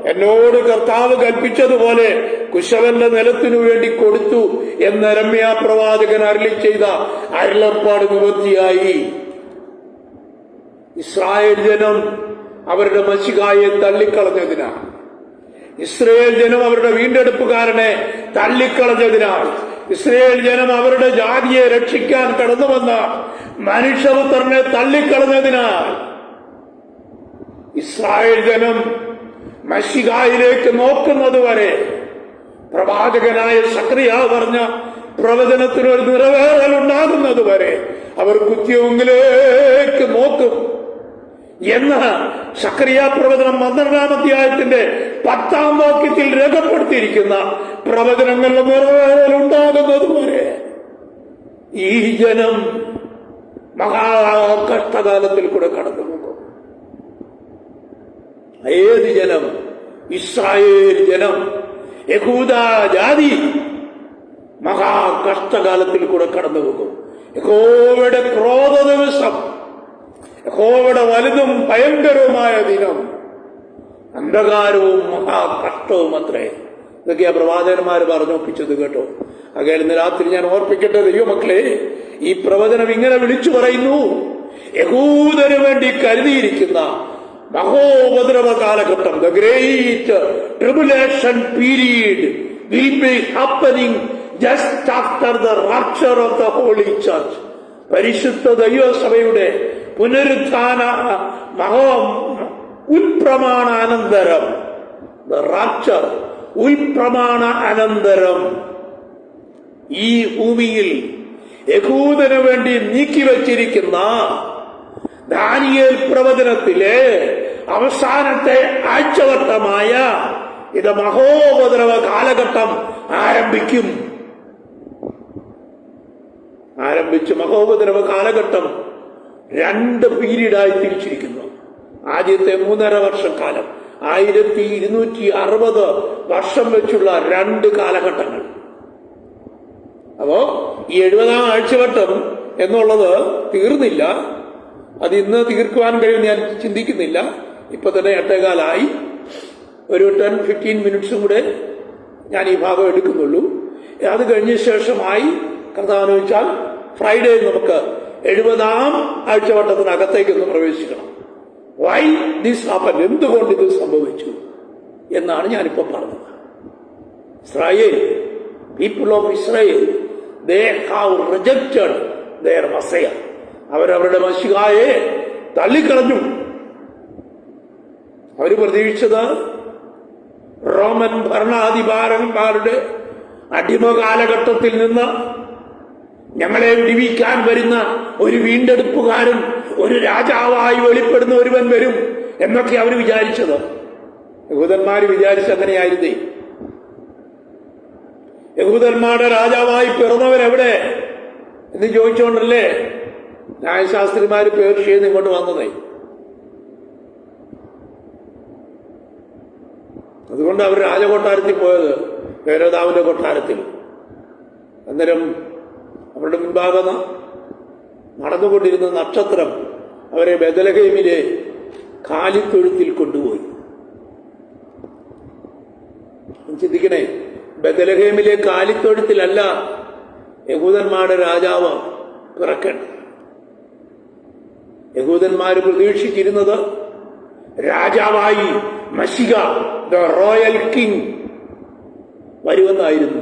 എന്നോട് കർത്താവ് കൽപ്പിച്ചതുപോലെ കുശവന്റെ നിലത്തിനു വേണ്ടി കൊടുത്തു എന്ന് യിരെമ്യാ പ്രവാചകൻ അരുളി ചെയ്ത അരുളപ്പാട് നിവൃത്തിയായി. ഇസ്രായേൽ ജനം അവരുടെ മശിഹായെ തള്ളിക്കളഞ്ഞതിനാൽ, ഇസ്രായേൽ ജനം അവരുടെ വീണ്ടെടുപ്പുകാരനെ തള്ളിക്കളഞ്ഞതിനാൽ, ഇസ്രായേൽ ജനം അവരുടെ ജാതിയെ രക്ഷിക്കാൻ കടന്നുവന്ന മനുഷ്യപുത്രനെ തള്ളിക്കളഞ്ഞതിനാൽ, ഇസ്രായേൽ ജനം മശിഹായിലേക്ക് നോക്കുന്നത് വരെ പ്രവാചകനായ സഖറിയാവ് പറഞ്ഞ പ്രവചനത്തിനൊരു നിറവേറൽ ഉണ്ടാകുന്നത് വരെ അവർ കുത്തിയവങ്കിലേക്ക് നോക്കും എന്ന് സഖറിയാ പ്രവചനം 12-ാം അധ്യായത്തിന്റെ 10-ാം വാക്യത്തിൽ രേഖപ്പെടുത്തിയിരിക്കുന്ന പ്രവചനങ്ങളുടെ നിറവേറൽ ഉണ്ടാകുന്നത് വരെ ഈ ജനം മഹാകഷ്ടകാലത്തിൽ കൂടെ കടന്നു പോകും. ഏത് ജനം? ഇസ്രായേൽ ജനം, യഹൂദ ജാതി മഹാകഷ്ടകാലത്തിൽ കൂടെ കടന്നു പോകും. യഹോവയുടെ ക്രോധ ദിവസം, യഹോവയുടെ വലുതും ഭയങ്കരവുമായ ദിനം, അന്ധകാരവും മഹാകഷ്ടവും അത്രേ. ഇതൊക്കെയാ പ്രവാചകന്മാർ പറഞ്ഞൊപ്പിച്ചത് കേട്ടോ. അകൽ ഇന്ന് രാത്രി ഞാൻ ഓർപ്പിക്കട്ടെ ദൈവമക്കളെ, ഈ പ്രവചനം ഇങ്ങനെ വിളിച്ചു പറയുന്നു: യഹൂദന് വേണ്ടി കരുതിയിരിക്കുന്ന മഹോപദ്രവ കാലഘട്ടം, the great tribulation period will be happening just after the rapture of the holy church. പരിശുദ്ധ ദൈവസഭയുടെ പുനരുത്ഥാന ഉൽപ്രമാണ അനന്തരം, ദ റാപ്ചർ, ഉൽപ്രമാണ അനന്തരം ഈ ഭൂമിയിൽ യഹൂദന് വേണ്ടി നീക്കിവച്ചിരിക്കുന്ന ദാനിയേൽ പ്രവചനത്തിലെ അവസാനത്തെ ആഴ്ചവട്ടമായ ഇത് മഹോപദ്രവ കാലഘട്ടം ആരംഭിക്കും. മഹോപദ്രവ കാലഘട്ടം 2 പീരീഡായി തിരിച്ചിരിക്കുന്നു. ആദ്യത്തെ 3.5 വർഷക്കാലം, 1260 വർഷം വെച്ചുള്ള 2 കാലഘട്ടങ്ങൾ. അപ്പോ ഈ 70-ാം ആഴ്ചവട്ടം എന്നുള്ളത് തീർന്നില്ല. അത് ഇന്ന് തീർക്കുവാൻ കഴിയും ഞാൻ ചിന്തിക്കുന്നില്ല. ഇപ്പൊ തന്നെ 8:15 ഒരു 10-15 മിനിറ്റ്സും കൂടെ ഞാൻ ഈ ഭാഗം എടുക്കുന്നുള്ളൂ. അത് കഴിഞ്ഞ ശേഷമായി കർത്താവ് വെച്ചാൽ ഫ്രൈഡേ നമുക്ക് 70-ാം ആഴ്ചവട്ടത്തിനകത്തേക്ക് ഒന്ന് പ്രവേശിക്കണം. വൈ ദിസ് ഹാപ്പൻ, എന്തുകൊണ്ട് ഇത് സംഭവിച്ചു എന്നാണ് ഞാനിപ്പോ പറഞ്ഞത്. Israel, people of Israel, they have rejected their Messiah. അവരവരുടെ മശിഹായെ തള്ളിക്കളഞ്ഞു. അവർ പ്രതീക്ഷിച്ചത് റോമൻ ഭരണാധികാരന്മാരുടെ അടിമ കാലഘട്ടത്തിൽ നിന്ന് ഞങ്ങളെ വിടിവിക്കാൻ വരുന്ന ഒരു വീണ്ടെടുപ്പുകാരൻ, ഒരു രാജാവായി വെളിപ്പെടുന്ന ഒരുവൻ വരും എന്നൊക്കെ അവർ വിചാരിച്ചത്. യഹൂദന്മാർ വിചാരിച്ചങ്ങനെയായിരുന്നേ. യഹൂദന്മാരുടെ രാജാവായി പിറന്നവൻ എവിടെ എന്ന് ചോദിച്ചുകൊണ്ടല്ലേ ന്യായശാസ്ത്രിമാര് പേർഷ്യയിൽ ഇങ്ങോട്ട് വന്നതേ. അതുകൊണ്ട് അവർ രാജകൊട്ടാരത്തിൽ പോയത്, ഹേരോദാവിന്റെ കൊട്ടാരത്തിൽ. അന്നേരം അവരുടെ മുൻപാകെ നടന്നുകൊണ്ടിരുന്ന നക്ഷത്രം അവരെ ബെത്ലഹേമിലെ കാലിത്തൊഴുത്തിൽ കൊണ്ടുപോയി. ചിന്തിക്കണേ, ബെത്ലഹേമിലെ കാലിത്തൊഴുത്തിലല്ല യഹൂദന്മാരുടെ രാജാവ് പിറക്കേണ്ടത്. യഹൂദന്മാര് പ്രതീക്ഷിച്ചിരുന്നത് രാജാവായി മശിഹ, ദ റോയൽ കിങ് വരുമെന്നായിരുന്നു.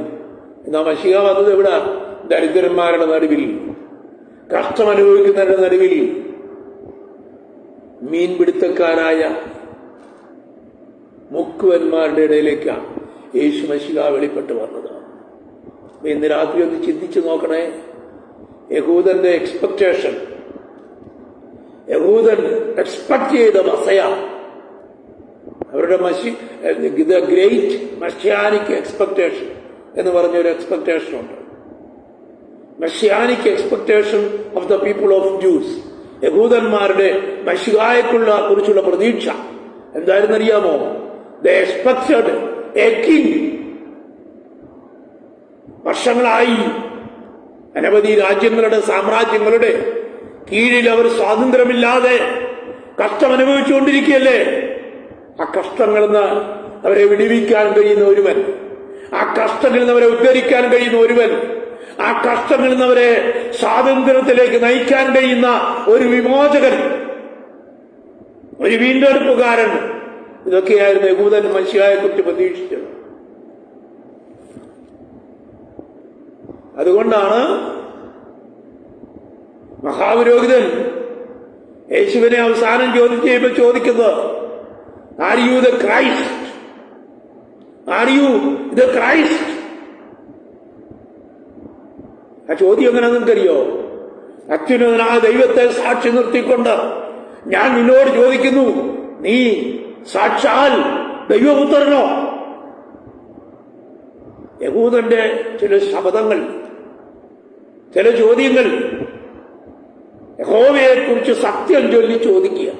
എന്നാ മശിഹ വന്നത് എവിടെ? ദരിദ്രന്മാരുടെ നടുവിൽ, കഷ്ടമനുഭവിക്കുന്നവരുടെ നടുവിൽ, മീൻപിടുത്തക്കാരായ മുക്കുവന്മാരുടെ ഇടയിലേക്കാണ് യേശു മശിഹ വെളിപ്പെട്ട് വന്നത്. ഇന്ന് രാത്രി ഒന്ന് ചിന്തിച്ചു നോക്കണേ. യഹൂദന്റെ എക്സ്പെക്ടേഷൻ, യഹൂദൻ എക്സ്പെക്ട് ചെയ്ത മസയ, അവരുടെ ദ ഗ്രേറ്റ് മെസ്സിയാനിക് എക്സ്പെക്ടേഷൻ എന്ന് പറഞ്ഞൊരു എക്സ്പെക്ടേഷൻ ഉണ്ട്. Messianic expectation of the people of juice. യഹൂദന്മാരുടെ മശിഹായെക്കുള്ള കുറിച്ചുള്ള പ്രതീക്ഷ എന്തായിരുന്നറിയാമോ? ദേ എക്സ്പെക്ടഡ് എ കിങ്. വർഷങ്ങളായി അനവധി രാജ്യങ്ങളുടെ, സാമ്രാജ്യങ്ങളുടെ കീഴിൽ അവർ സ്വാതന്ത്ര്യമില്ലാതെ കഷ്ടമനുഭവിച്ചുകൊണ്ടിരിക്കുകയല്ലേ. ആ കഷ്ടങ്ങളിൽ നിന്ന് അവരെ വിടുവിക്കാൻ കഴിയുന്ന ഒരുവൻ, ആ കഷ്ടങ്ങളിൽ നിന്ന് അവരെ ഉദ്ധരിക്കാൻ കഴിയുന്ന ഒരുവൻ, ആ കഷ്ടങ്ങളിൽ നിന്ന് അവരെ സ്വാതന്ത്ര്യത്തിലേക്ക് നയിക്കാൻ കഴിയുന്ന ഒരു വിമോചകൻ, ഒരു വീണ്ടെടുപ്പുകാരൻ. ഇതൊക്കെയായിരുന്നു യഹൂദൻ മശിഹായെ കുറിച്ച് പ്രതീക്ഷിച്ചത്. അതുകൊണ്ടാണ് മഹാപുരോഹിതൻ യേശുവിനെ അവസാനം ചോദിച്ചപ്പോൾ ചോദിക്കുന്നത്, are you the Christ? Are you the Christ? ആ ചോദ്യം എങ്ങനെയാണെന്ന് നിങ്ങൾക്കറിയോ? അത്യുന്നതനായ ദൈവത്തെ സാക്ഷി നിർത്തിക്കൊണ്ട് ഞാൻ നിന്നോട് ചോദിക്കുന്നു, നീ സാക്ഷാൽ ദൈവപുത്രനോ? യഹൂദന്റെ ചില ശബ്ദങ്ങൾ, ചില ചോദ്യങ്ങൾ യഹോവയെ കുറിച്ച് സത്യം ചൊല്ലി ചോദിക്കുക.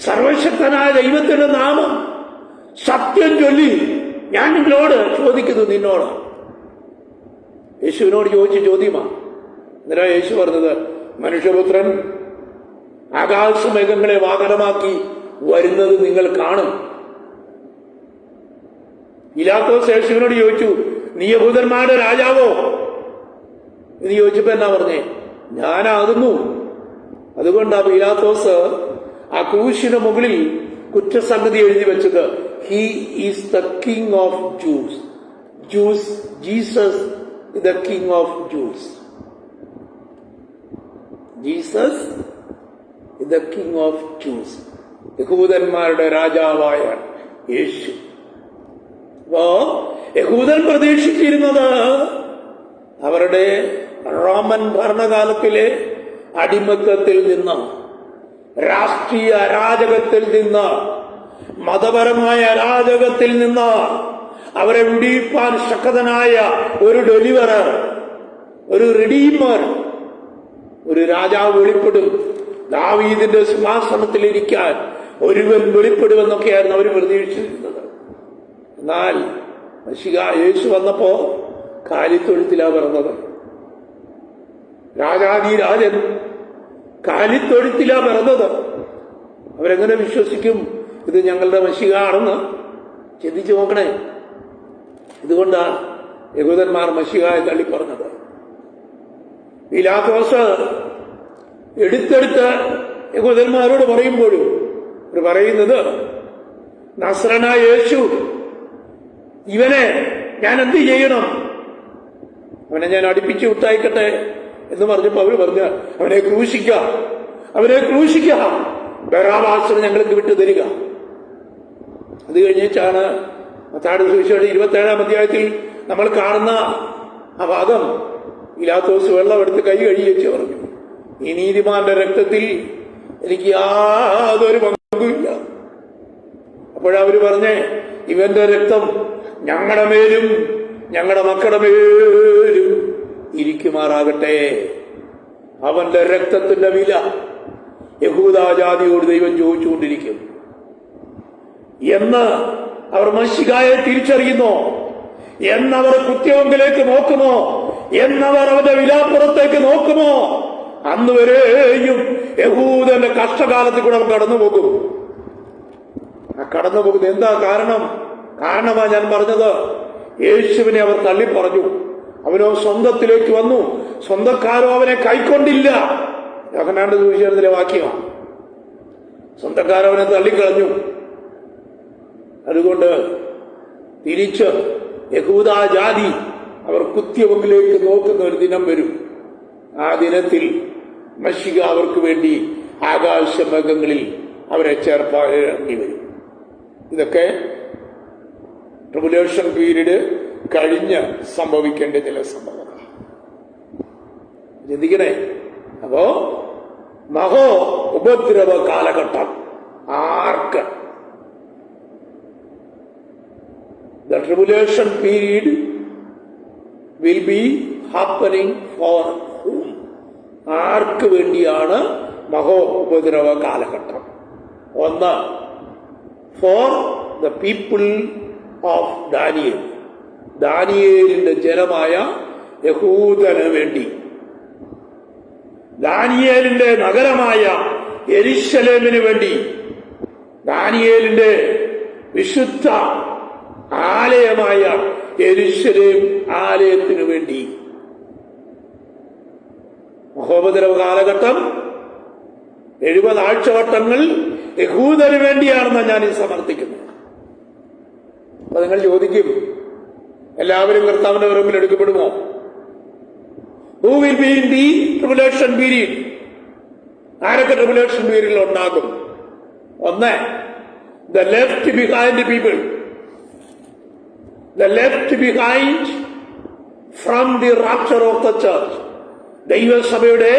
സർവശക്തനായ ദൈവത്തിന്റെ നാമം സത്യം ചൊല്ലി ഞാൻ നിങ്ങളോട് ചോദിക്കുന്നു, നിന്നോട്. യേശുവിനോട് ചോദിച്ച ചോദ്യമാണ്. അന്നേരം യേശു പറഞ്ഞത്, മനുഷ്യപുത്രൻ ആകാശമേഘങ്ങളെ വാഹനമാക്കി വരുന്നത് നിങ്ങൾ കാണും. പീലാത്തോസ് യേശുവിനോട് ചോദിച്ചു, നീ യഹൂദന്മാരുടെ രാജാവോ എന്ന് ചോദിച്ചപ്പോ എന്നാ പറഞ്ഞേ? ഞാനാകുന്നു. അതുകൊണ്ടാ പീലാത്തോസ് ആ ക്രൂശിന് മുകളിൽ കുറ്റസംഗതി എഴുതി വെച്ചത്, he is the king of juice. Jesus is the king of Jews. Jesus is the king of Jews. യഹൂദന്മാരുടെ രാജാവായ യേശു. അപ്പോ യഹൂദൻ പ്രതീക്ഷിച്ചിരുന്നത് അവരുടെ റോമൻ ഭരണകാലത്തിലെ അടിമത്തത്തിൽ നിന്ന്, രാഷ്ട്രീയ അരാജകത്തിൽ നിന്ന്, മതപരമായ അരാജകത്തിൽ നിന്ന് അവരെ വിടിയിപ്പാൻ ശക്തനായ ഒരു ഡെലിവറർ, ഒരു റിഡീമർ, ഒരു രാജാവ് വെളിപ്പെടും, ദാവീദിന്റെ സിംഹാസനത്തിലിരിക്കാൻ ഒരുവൻ വെളിപ്പെടുമെന്നൊക്കെയായിരുന്നു അവർ പ്രതീക്ഷിച്ചിരുന്നത്. എന്നാൽ യേശു വന്നപ്പോ കാലിത്തൊഴുത്തിലാ പിറന്നത്. രാജാധിരാജൻ കാലിത്തൊഴുത്തിലാ പിറന്നത്. അവരെങ്ങനെ വിശ്വസിക്കും ഇത് ഞങ്ങളുടെ മശിഹ ആണെന്ന്? ചിന്തിച്ചു നോക്കണേ. ഇതുകൊണ്ടാ യഹൂദന്മാർ മശിഹായെ തള്ളിപ്പറഞ്ഞത്. പീലാത്തോസ് എടുത്തെടുത്ത് യഹൂദന്മാരോട് പറയുമ്പോഴും അവർ പറയുന്നത്, നസ്രനായ യേശു, ഇവനെ ഞാൻ എന്ത് ചെയ്യണം? അവനെ ഞാൻ അടുപ്പിച്ച് വിട്ടയക്കട്ടെ എന്ന് പറഞ്ഞപ്പോ അവര് പറഞ്ഞ, അവനെ ക്രൂശിക്കാം, അവനെ ക്രൂശിക്കാം, ബറാബാസിനെ ഞങ്ങൾക്ക് വിട്ടു തരിക. അത് കഴിഞ്ഞിട്ടാണ് മത്തായിയുടെ സുവിശേഷം 27-ാം അധ്യായത്തിൽ നമ്മൾ കാണുന്ന ആ ഭാഗം, പീലാത്തോസ് വെള്ളം എടുത്ത് കൈ കഴുകിച്ച് പറഞ്ഞു, ഈ നീതിമാന്റെ രക്തത്തിൽ എനിക്ക് യാതൊരു പങ്കുമില്ല. അപ്പോഴവര് പറഞ്ഞേ, ഇവന്റെ രക്തം ഞങ്ങളുടെ മേലും ഞങ്ങളുടെ മക്കളുടെ മേലും ഇരിക്കുമാറാകട്ടെ. അവന്റെ രക്തത്തിന്റെ വില യഹൂദാജാതിയോട് ദൈവം ചോദിച്ചുകൊണ്ടിരിക്കും എന്ന് അവർ മശിഹായെ തിരിച്ചറിയുന്നു, എന്നവർ കുത്യവങ്കിലേക്ക് നോക്കുമോ, എന്നവർ അവന്റെ വിലാപ്പുറത്തേക്ക് നോക്കുമോ, അന്ന് വരെയും യഹൂദന്റെ കഷ്ടകാലത്തിൽ കൂടെ കടന്നു പോകും. ആ കടന്നു പോകുന്നത് എന്താ കാരണമാ ഞാൻ പറഞ്ഞത്. യേശുവിനെ അവർ തള്ളിപ്പറഞ്ഞു. അവനോ സ്വന്തത്തിലേക്ക് വന്നു, സ്വന്തക്കാരോ അവനെ കൈക്കൊണ്ടില്ല. യോഹന്നാന്റെ സുവിശേഷത്തിലെ വാക്യമാണ്. സ്വന്തക്കാരോ അവനെ തള്ളിക്കളഞ്ഞു. അതുകൊണ്ട് തിരിച്ച് യഹൂദാജാതി അവർ കുത്യവങ്കിലേക്ക് നോക്കുന്ന ഒരു ദിനം വരും. ആ ദിനത്തിൽ മശിഹ അവർക്ക് വേണ്ടി ആകാശമേഘങ്ങളിൽ അവരെ ചേർപ്പാക്കി വരും. ഇതൊക്കെ ട്രിബുലേഷൻ പീരീഡ് കഴിഞ്ഞ് സംഭവിക്കേണ്ട ചില സംഭവങ്ങൾ ചിന്തിക്കണേ. അപ്പോ മഹോ ഉപദ്രവ കാലഘട്ടം ആർക്ക്? The tribulation period will be happening for whom? ആർക്ക് വേണ്ടിയാണ് മഹോ ഉപദ്രവ കാലഘട്ടം? ഒന്ന്, for the people of Daniel, ദാനിയേലിന്റെ ജനമായ യഹൂദന് വേണ്ടി. ദാനിയേലിന്റെ നഗരമായ യെരൂശലേമിന് വേണ്ടി, ദാനിയേലിന്റെ വിശുദ്ധ ആലയമായ യെരൂശലേം ആലയത്തിനു വേണ്ടി. മഹോപദ്രവ കാലഘട്ടം 70 ആഴ്ചവട്ടങ്ങൾ യഹൂദന് വേണ്ടിയാണെന്ന് ഞാൻ ഈ സമർത്ഥിക്കുന്നത്. അപ്പൊ നിങ്ങൾ ചോദിക്കും, എല്ലാവരും കർത്താവിന്റെ മുമ്പിൽ എടുക്കപ്പെടുമോ? Who will be in the tribulation period? ആരൊക്കെ ട്രിബുലേഷൻ പീരീഡിൽ ഉണ്ടാകും? ഒന്ന്, the left behind people. The left behind from the rapture of the church. ദൈവസഭയുടെ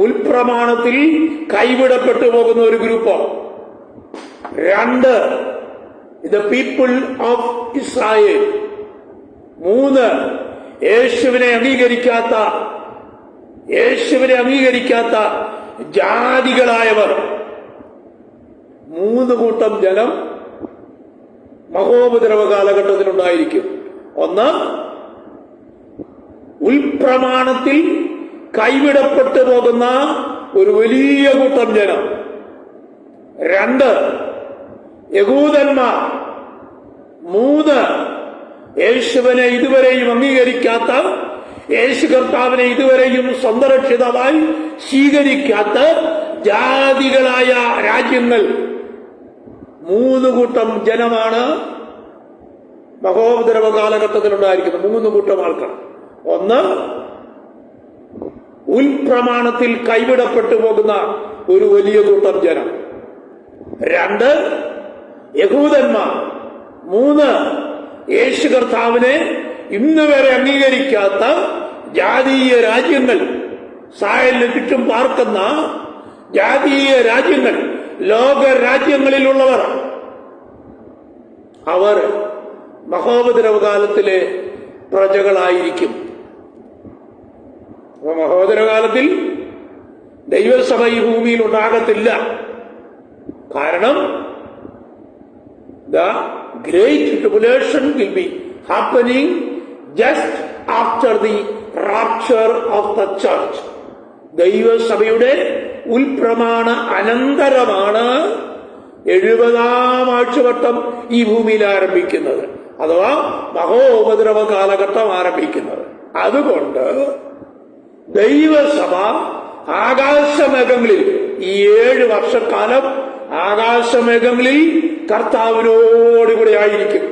ഉൽപ്രമാണത്തിൽ കൈവിടപ്പെട്ടു പോകുന്ന ഒരു ഗ്രൂപ്പ്. രണ്ട്, the people of Israel. മൂന്ന്, യേശുവിനെ അംഗീകരിക്കാത്ത ജാതികളായവർ. 3 കൂട്ടം ജനം മഹോപദ്രവ കാലഘട്ടത്തിലുണ്ടായിരിക്കും. ഒന്ന്, ഉൽപ്രമാണത്തിൽ കൈവിടപ്പെട്ടു പോകുന്ന ഒരു വലിയ കൂട്ടം ജനം. രണ്ട്, യഹൂദന്മാർ. മൂന്ന്, യേശുവിനെ ഇതുവരെയും അംഗീകരിക്കാത്ത, യേശു കർത്താവിനെ ഇതുവരെയും സ്വന്തം രക്ഷിതാവായി സ്വീകരിക്കാത്ത ജാതികളായ രാജ്യങ്ങൾ. 3 കൂട്ടം ജനമാണ് മഹോപദ്രവ കാലഘട്ടത്തിലുണ്ടായിരിക്കുന്നത്. 3 കൂട്ടം ആൾക്കാർ. ഒന്ന്, ഉൽപ്രമാണത്തിൽ കൈവിടപ്പെട്ടു പോകുന്ന ഒരു വലിയ കൂട്ടം ജനം. രണ്ട്, യഹൂദന്മാർ. മൂന്ന്, യേശു കർത്താവിനെ ഇന്ന് വരെ അംഗീകരിക്കാത്ത ജാതീയ രാജ്യങ്ങൾ, സായലിന് ചുറ്റും പാർക്കുന്ന ജാതീയ രാജ്യങ്ങൾ, ലോക രാജ്യങ്ങളിലുള്ളവർ. അവർ മഹോപദ്രവകാലത്തിലെ പ്രജകളായിരിക്കും. അപ്പൊ മഹോദരകാലത്തിൽ ദൈവസഭ ഈ ഭൂമിയിൽ ഉണ്ടാകത്തില്ല. കാരണം the great tribulation will be happening just after the rapture of the church. ദൈവസഭയുടെ ഉൽപ്രമാണ അനന്തരമാണ് 70-ാം ആഴ്ചവട്ടം ഈ ഭൂമിയിൽ ആരംഭിക്കുന്നത്, അഥവാ മഹോപദ്രവ കാലഘട്ടം ആരംഭിക്കുന്നത്. അതുകൊണ്ട് ദൈവസഭ ആകാശമേഘങ്ങളിൽ ഈ 7 വർഷക്കാലം ആകാശമേഘങ്ങളിൽ കർത്താവിനോടുകൂടെ ആയിരിക്കും.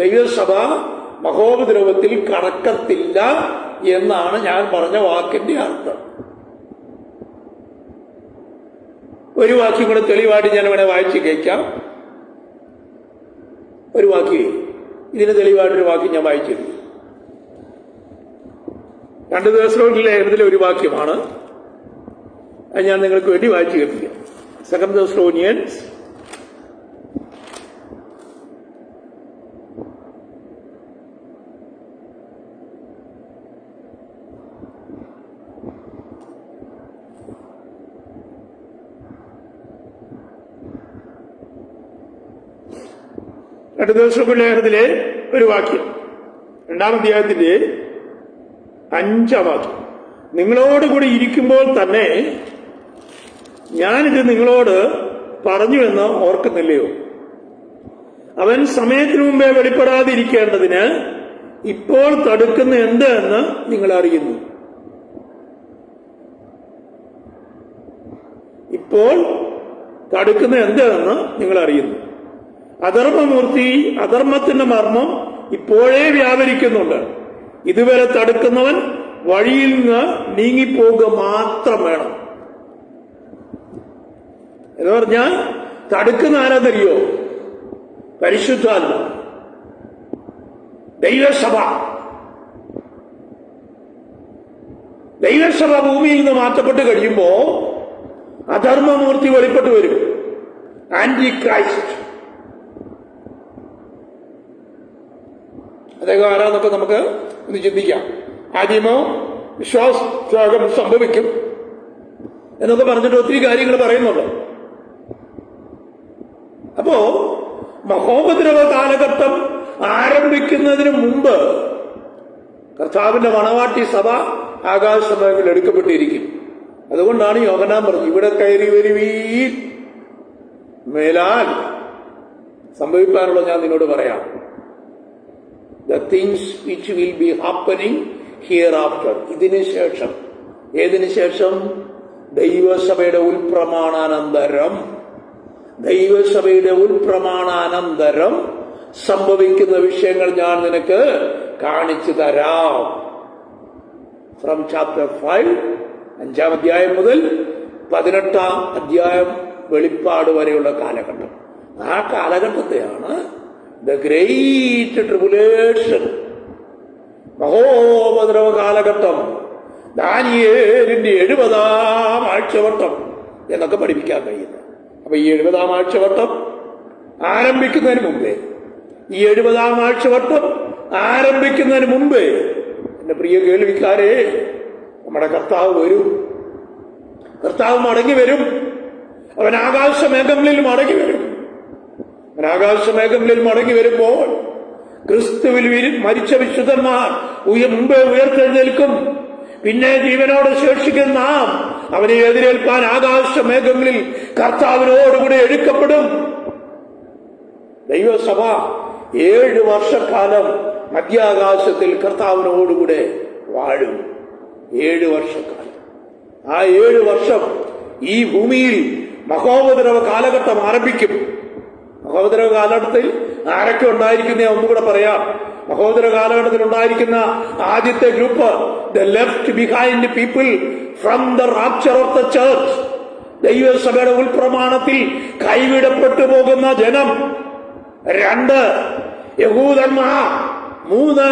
ദൈവസഭ മഹോപദ്രവത്തിൽ കടക്കത്തില്ല എന്നാണ് ഞാൻ പറഞ്ഞ വാക്കിന്റെ അർത്ഥം. ഒരു വാക്യം കൂടെ തെളിവായിട്ട് ഞാൻ ഇവിടെ വായിച്ച് കേൾക്കാം. ഒരു വാക്യം, ഇതിന് തെളിവായിട്ടൊരു വാക്യം ഞാൻ വായിച്ചിരുന്നു. 2 തെസ്സലോനിക്കയിലെ ഒരു വാക്യമാണ്. അത് ഞാൻ നിങ്ങൾക്ക് വേണ്ടി വായിച്ചു കേൾപ്പിക്കാം. 2 Thessalonians 2 തെസ്സലോനിക്കയിലെ ഒരു വാക്യം, 2-ാം അധ്യായത്തിന്റെ 5-ാം വാക്യം. നിങ്ങളോടുകൂടി ഇരിക്കുമ്പോൾ തന്നെ ഞാനിത് നിങ്ങളോട് പറഞ്ഞു എന്ന് ഓർക്കുന്നില്ലയോ? അവൻ സമയത്തിനു മുമ്പേ വെളിപ്പെടാതിരിക്കേണ്ടതിന് ഇപ്പോൾ തടുക്കുന്ന എന്ത് എന്ന് നിങ്ങൾ അറിയുന്നു. ഇപ്പോൾ തടുക്കുന്ന എന്ത് എന്ന് നിങ്ങൾ അറിയുന്നു. അധർമ്മമൂർത്തി അധർമ്മത്തിന്റെ മർമ്മം ഇപ്പോഴേ വ്യാപരിക്കുന്നുണ്ട്. ഇതുവരെ തടുക്കുന്നവൻ വഴിയിൽ നിന്ന് നീങ്ങിപ്പോവുക മാത്രം വേണം. എന്ന് പറഞ്ഞാൽ തടുക്കുന്ന ആരാധനയോ? പരിശുദ്ധാത്മ ദൈവസഭ. ദൈവസഭ ഭൂമിയിൽ നിന്ന് മാറ്റപ്പെട്ട് കഴിയുമ്പോ അധർമ്മമൂർത്തി വെളിപ്പെട്ട് വരും, ആന്റി ക്രൈസ്റ്റ്. അദ്ദേഹം ആരാന്നൊക്കെ നമുക്ക് ഒന്ന് ചിന്തിക്കാം. ആദ്യമോ വിശ്വാസത്യാഗം സംഭവിക്കും എന്നൊക്കെ പറഞ്ഞിട്ട് ഒത്തിരി കാര്യങ്ങൾ പറയുന്നുണ്ട്. അപ്പോ മഹോപദ്രവ കാലഘട്ടം ആരംഭിക്കുന്നതിന് മുമ്പ് കർത്താവിന്റെ മണവാട്ടി സഭ ആകാശമേഖലയിൽ എടുക്കപ്പെട്ടിരിക്കും. അതുകൊണ്ടാണ് യോഹന്നാൻ പറഞ്ഞു, ഇവിടെ കയറി വരുവീൻ, മേലാൽ സംഭവിക്കാനുള്ള ഞാൻ നിന്നോട് പറയാം. The things which will be happening hereafter. ഇതിന് ശേഷം, ഏതിനു ശേഷം? ദൈവസഭയുടെ ഉൽപ്രമാണാനന്തരം. ദൈവസഭയുടെ ഉൽപ്രമാണാനന്തരം സംഭവിക്കുന്ന വിഷയങ്ങൾ ഞാൻ നിനക്ക് കാണിച്ചു തരാം. ഫ്രം ചാപ്റ്റർ 5, 5-ാം അധ്യായം മുതൽ 18-ാം അധ്യായം വെളിപ്പാട് വരെയുള്ള കാലഘട്ടം. ആ കാലഘട്ടത്തെയാണ് ദ ഗ്രേറ്റ് ട്രിബുലേഷൻ, മഹോപദ്രവ കാലഘട്ടം, ദാനിയേലിന്റെ 70-ാം ആഴ്ചവട്ടം എന്നൊക്കെ പഠിപ്പിക്കാൻ കഴിയുന്നത്. അപ്പൊ ഈ 70-ാം ആഴ്ചവട്ടം ആരംഭിക്കുന്നതിന് മുമ്പേ, ഈ 70-ാം ആഴ്ചവട്ടം ആരംഭിക്കുന്നതിന് മുമ്പേ എന്റെ പ്രിയ കേൾവിക്കാരെ, നമ്മുടെ കർത്താവ് വരും. കർത്താവ് മടങ്ങി വരും. അവൻ ആകാശമേഘങ്ങളിൽ മടങ്ങി വരും. അവൻ ആകാശമേഘങ്ങളിൽ മടങ്ങി വരുമ്പോൾ ക്രിസ്തുവിൽ മരിച്ച വിശുദ്ധന്മാർ മുമ്പേ ഉയർത്തെഴുന്നേൽക്കും. പിന്നെ ജീവനോടെ ശേഷിക്കുന്ന നാം അവനെ എതിരേൽപ്പാൻ ആകാശമേഘങ്ങളിൽ കർത്താവിനോടുകൂടി എടുക്കപ്പെടും. ദൈവസഭ 7 വർഷക്കാലം മധ്യാകാശത്തിൽ കർത്താവിനോടുകൂടെ വാഴും. 7 വർഷക്കാലം. ആ 7 വർഷം ഈ ഭൂമിയിൽ മഹോപദ്രവ കാലഘട്ടം ആരംഭിക്കും. മഹോപദ്രവ കാലഘട്ടത്തിൽ ആരൊക്കെ ഉണ്ടായിരിക്കുന്ന ഒന്നുകൂടെ പറയാം. മഹോദര കാലഘട്ടത്തിൽ ഉണ്ടായിരിക്കുന്ന ആദ്യത്തെ group, the left behind people from the rapture of the church. ദൈവസഭയുടെ ഉൾപ്രമാണത്തിൽ കൈവിടപ്പെട്ടു പോകുന്ന ജനം. 2 യഹൂദന്മാർ. 3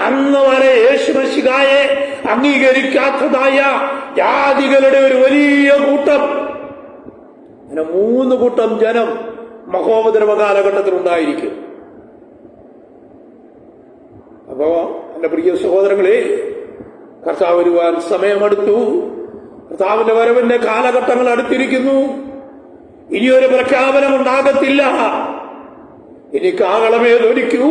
അന്ന് വരെ യേശുമശിഹായെ അംഗീകരിക്കാത്തതായ ജാതികളുടെ ഒരു വലിയ കൂട്ടം. അങ്ങനെ 3 കൂട്ടം ജനം മഹോപദ്രവ കാലഘട്ടത്തിൽ ഉണ്ടായിരിക്കും. അപ്പോ എന്റെ പ്രിയ സഹോദരങ്ങളെ, കർത്താവ് വരുവാൻ സമയമെടുത്തു. കർത്താവിന്റെ വരവിന്റെ കാലഘട്ടങ്ങൾ അടുത്തിരിക്കുന്നു. ഇനിയൊരു പ്രഖ്യാപനം ഉണ്ടാകത്തില്ല. ഇനി കാഹളമേ ധ്വനിക്കൂ.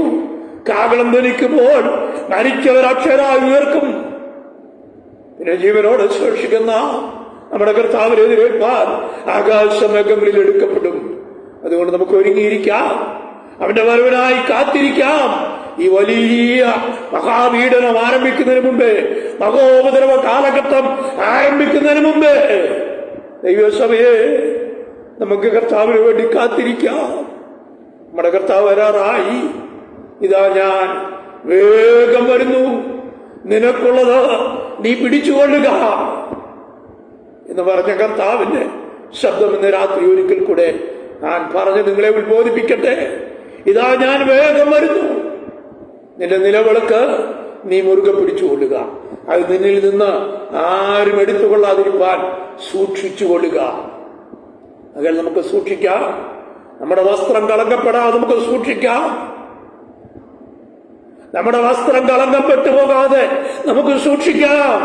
കാഹളം ധ്വനിക്കുമ്പോൾ മരിച്ചവർ അക്ഷരായി ഉയർക്കും. പിന്നെ ജീവനോട് ശേഷിക്കുന്ന നമ്മുടെ കർത്താവിനെതിരേൽപ്പാൻ ആകാശമേഘങ്ങളിൽ എടുക്കപ്പെടും. അതുകൊണ്ട് നമുക്ക് ഒരുങ്ങിയിരിക്കാം. അവന്റെ വരവിനായി കാത്തിരിക്കാം. ഈ വലിയ മഹാപീഡനം ആരംഭിക്കുന്നതിന് മുമ്പേ, മഹോപദ്രവ കാലഘട്ടം ആരംഭിക്കുന്നതിന് മുമ്പേ ദൈവസഭയെ നമുക്ക് കർത്താവിന് വേണ്ടി കാത്തിരിക്കാം. നമ്മുടെ കർത്താവ് വരാറായി. ഇതാ ഞാൻ വേഗം വരുന്നു, നിനക്കുള്ളത് നീ പിടിച്ചുകൊള്ളുക എന്ന് പറഞ്ഞ കർത്താവിന്റെ ശബ്ദം ഇന്ന് രാത്രി ഒരിക്കൽ കൂടെ ഞാൻ പറഞ്ഞ് നിങ്ങളെ ഉത്ബോധിപ്പിക്കട്ടെ. ഇതാ ഞാൻ വേഗം വരുന്നു, നിന്റെ നിലവിളക്ക് നീ മുറുകെ പിടിച്ചുകൊള്ളുക. അത് നിന്നിൽ നിന്ന് ആരും എടുത്തുകൊള്ളാതിരിക്കാൻ സൂക്ഷിച്ചുകൊള്ളുക. അങ്ങനെ നമുക്ക് സൂക്ഷിക്കാം. നമ്മുടെ വസ്ത്രം കളങ്കപ്പെടാതെ നമുക്ക് സൂക്ഷിക്കാം. നമ്മുടെ വസ്ത്രം കളങ്കപ്പെട്ടു പോകാതെ നമുക്ക് സൂക്ഷിക്കാം.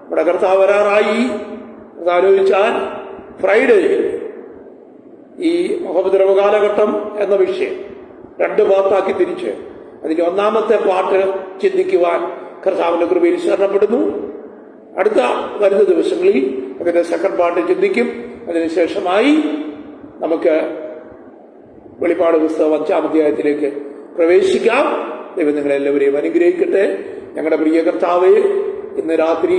നമ്മുടെ കർത്താവ് വരാറായി. ആലോചിച്ചാൽ ഫ്രൈഡേ ഈ മഹോപദ്രവ കാലഘട്ടം എന്ന വിഷയം 2 പാർട്ടാക്കി തിരിച്ച് അതിന്റെ 1-ാമത്തെ പാർട്ട് ചിന്തിക്കുവാൻ കർത്താവിന്റെ കൃപയിൽ ശരണപ്പെടുന്നു. അടുത്ത വരുന്ന ദിവസങ്ങളിൽ അതിന്റെ 2nd പാർട്ട് ചിന്തിക്കും. അതിനുശേഷമായി നമുക്ക് വെളിപ്പാട് പുസ്തകം 5-ാം അധ്യായത്തിലേക്ക് പ്രവേശിക്കാം. ദൈവം നിങ്ങളെല്ലാവരെയും അനുഗ്രഹിക്കട്ടെ. ഞങ്ങളുടെ പ്രിയ കർത്താവേ, ഇന്ന് രാത്രി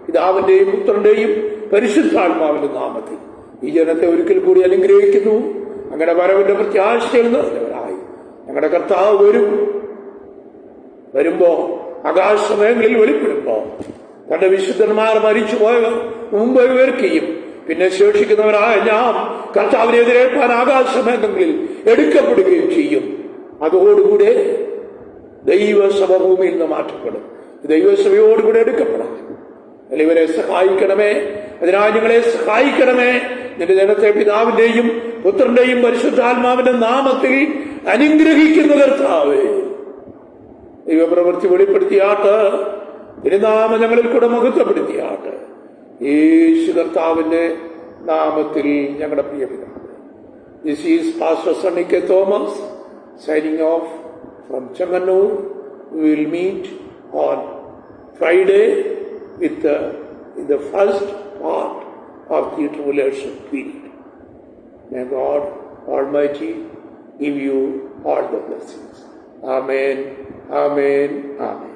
പിതാവിന്റെയും പുത്രന്റെയും പരിശുദ്ധാത്മാവിന്റെ നാമത്തിൽ ഈ ജനത്തെ ഒരിക്കൽ കൂടി അനുഗ്രഹിക്കുന്നു. ഞങ്ങളുടെ വരവിന്റെ പ്രത്യാശയിൽ നിറഞ്ഞവരായി ഞങ്ങളുടെ കർത്താവ് വരുമ്പോ ആകാശമേഖലയിൽ വെളിപ്പെടുമ്പോ തന്റെ വിശുദ്ധന്മാർ മരിച്ചുപോയവർ മുമ്പ് ഉയർക്കുകയും പിന്നെ ശേഷിക്കുന്നവരായ ഞാൻ കർത്താവിനെതിരേൽപ്പാൻ ആകാശമേഖലയിൽ എടുക്കപ്പെടുകയും ചെയ്യും. അതോടുകൂടെ ദൈവസഭ ഭൂമിയിൽ നിന്ന് മാറ്റപ്പെടും. ദൈവസഭയോടുകൂടെ എടുക്കപ്പെടാം. ഇവരെ സഹായിക്കണമേ. അതിനായി ഞങ്ങളെ സഹായിക്കണമേ. നിന്റെ ജനത്തെ പിതാവിന്റെയും പുത്രന്റെയും പരിശുദ്ധാത്മാവിന്റെ നാമത്തിൽ അനുഗ്രഹിക്കുന്ന കർത്താവേ, ദൈവപ്രവൃത്തി വെളിപ്പെടുത്തിയാട്ട്. തിരുനാമം ഞങ്ങളിൽ കൂടെ മഹത്വപ്പെടുത്തിയാട്ട്. യേശു കർത്താവിന്റെ നാമത്തിൽ ഞങ്ങളുടെ പ്രിയ പിതാവേ. This is pastor Sunny K Thomas signing off from Changanur. We will meet on Friday with the first part of the tribulation period. May God Almighty give you all the blessings. Amen, amen, amen.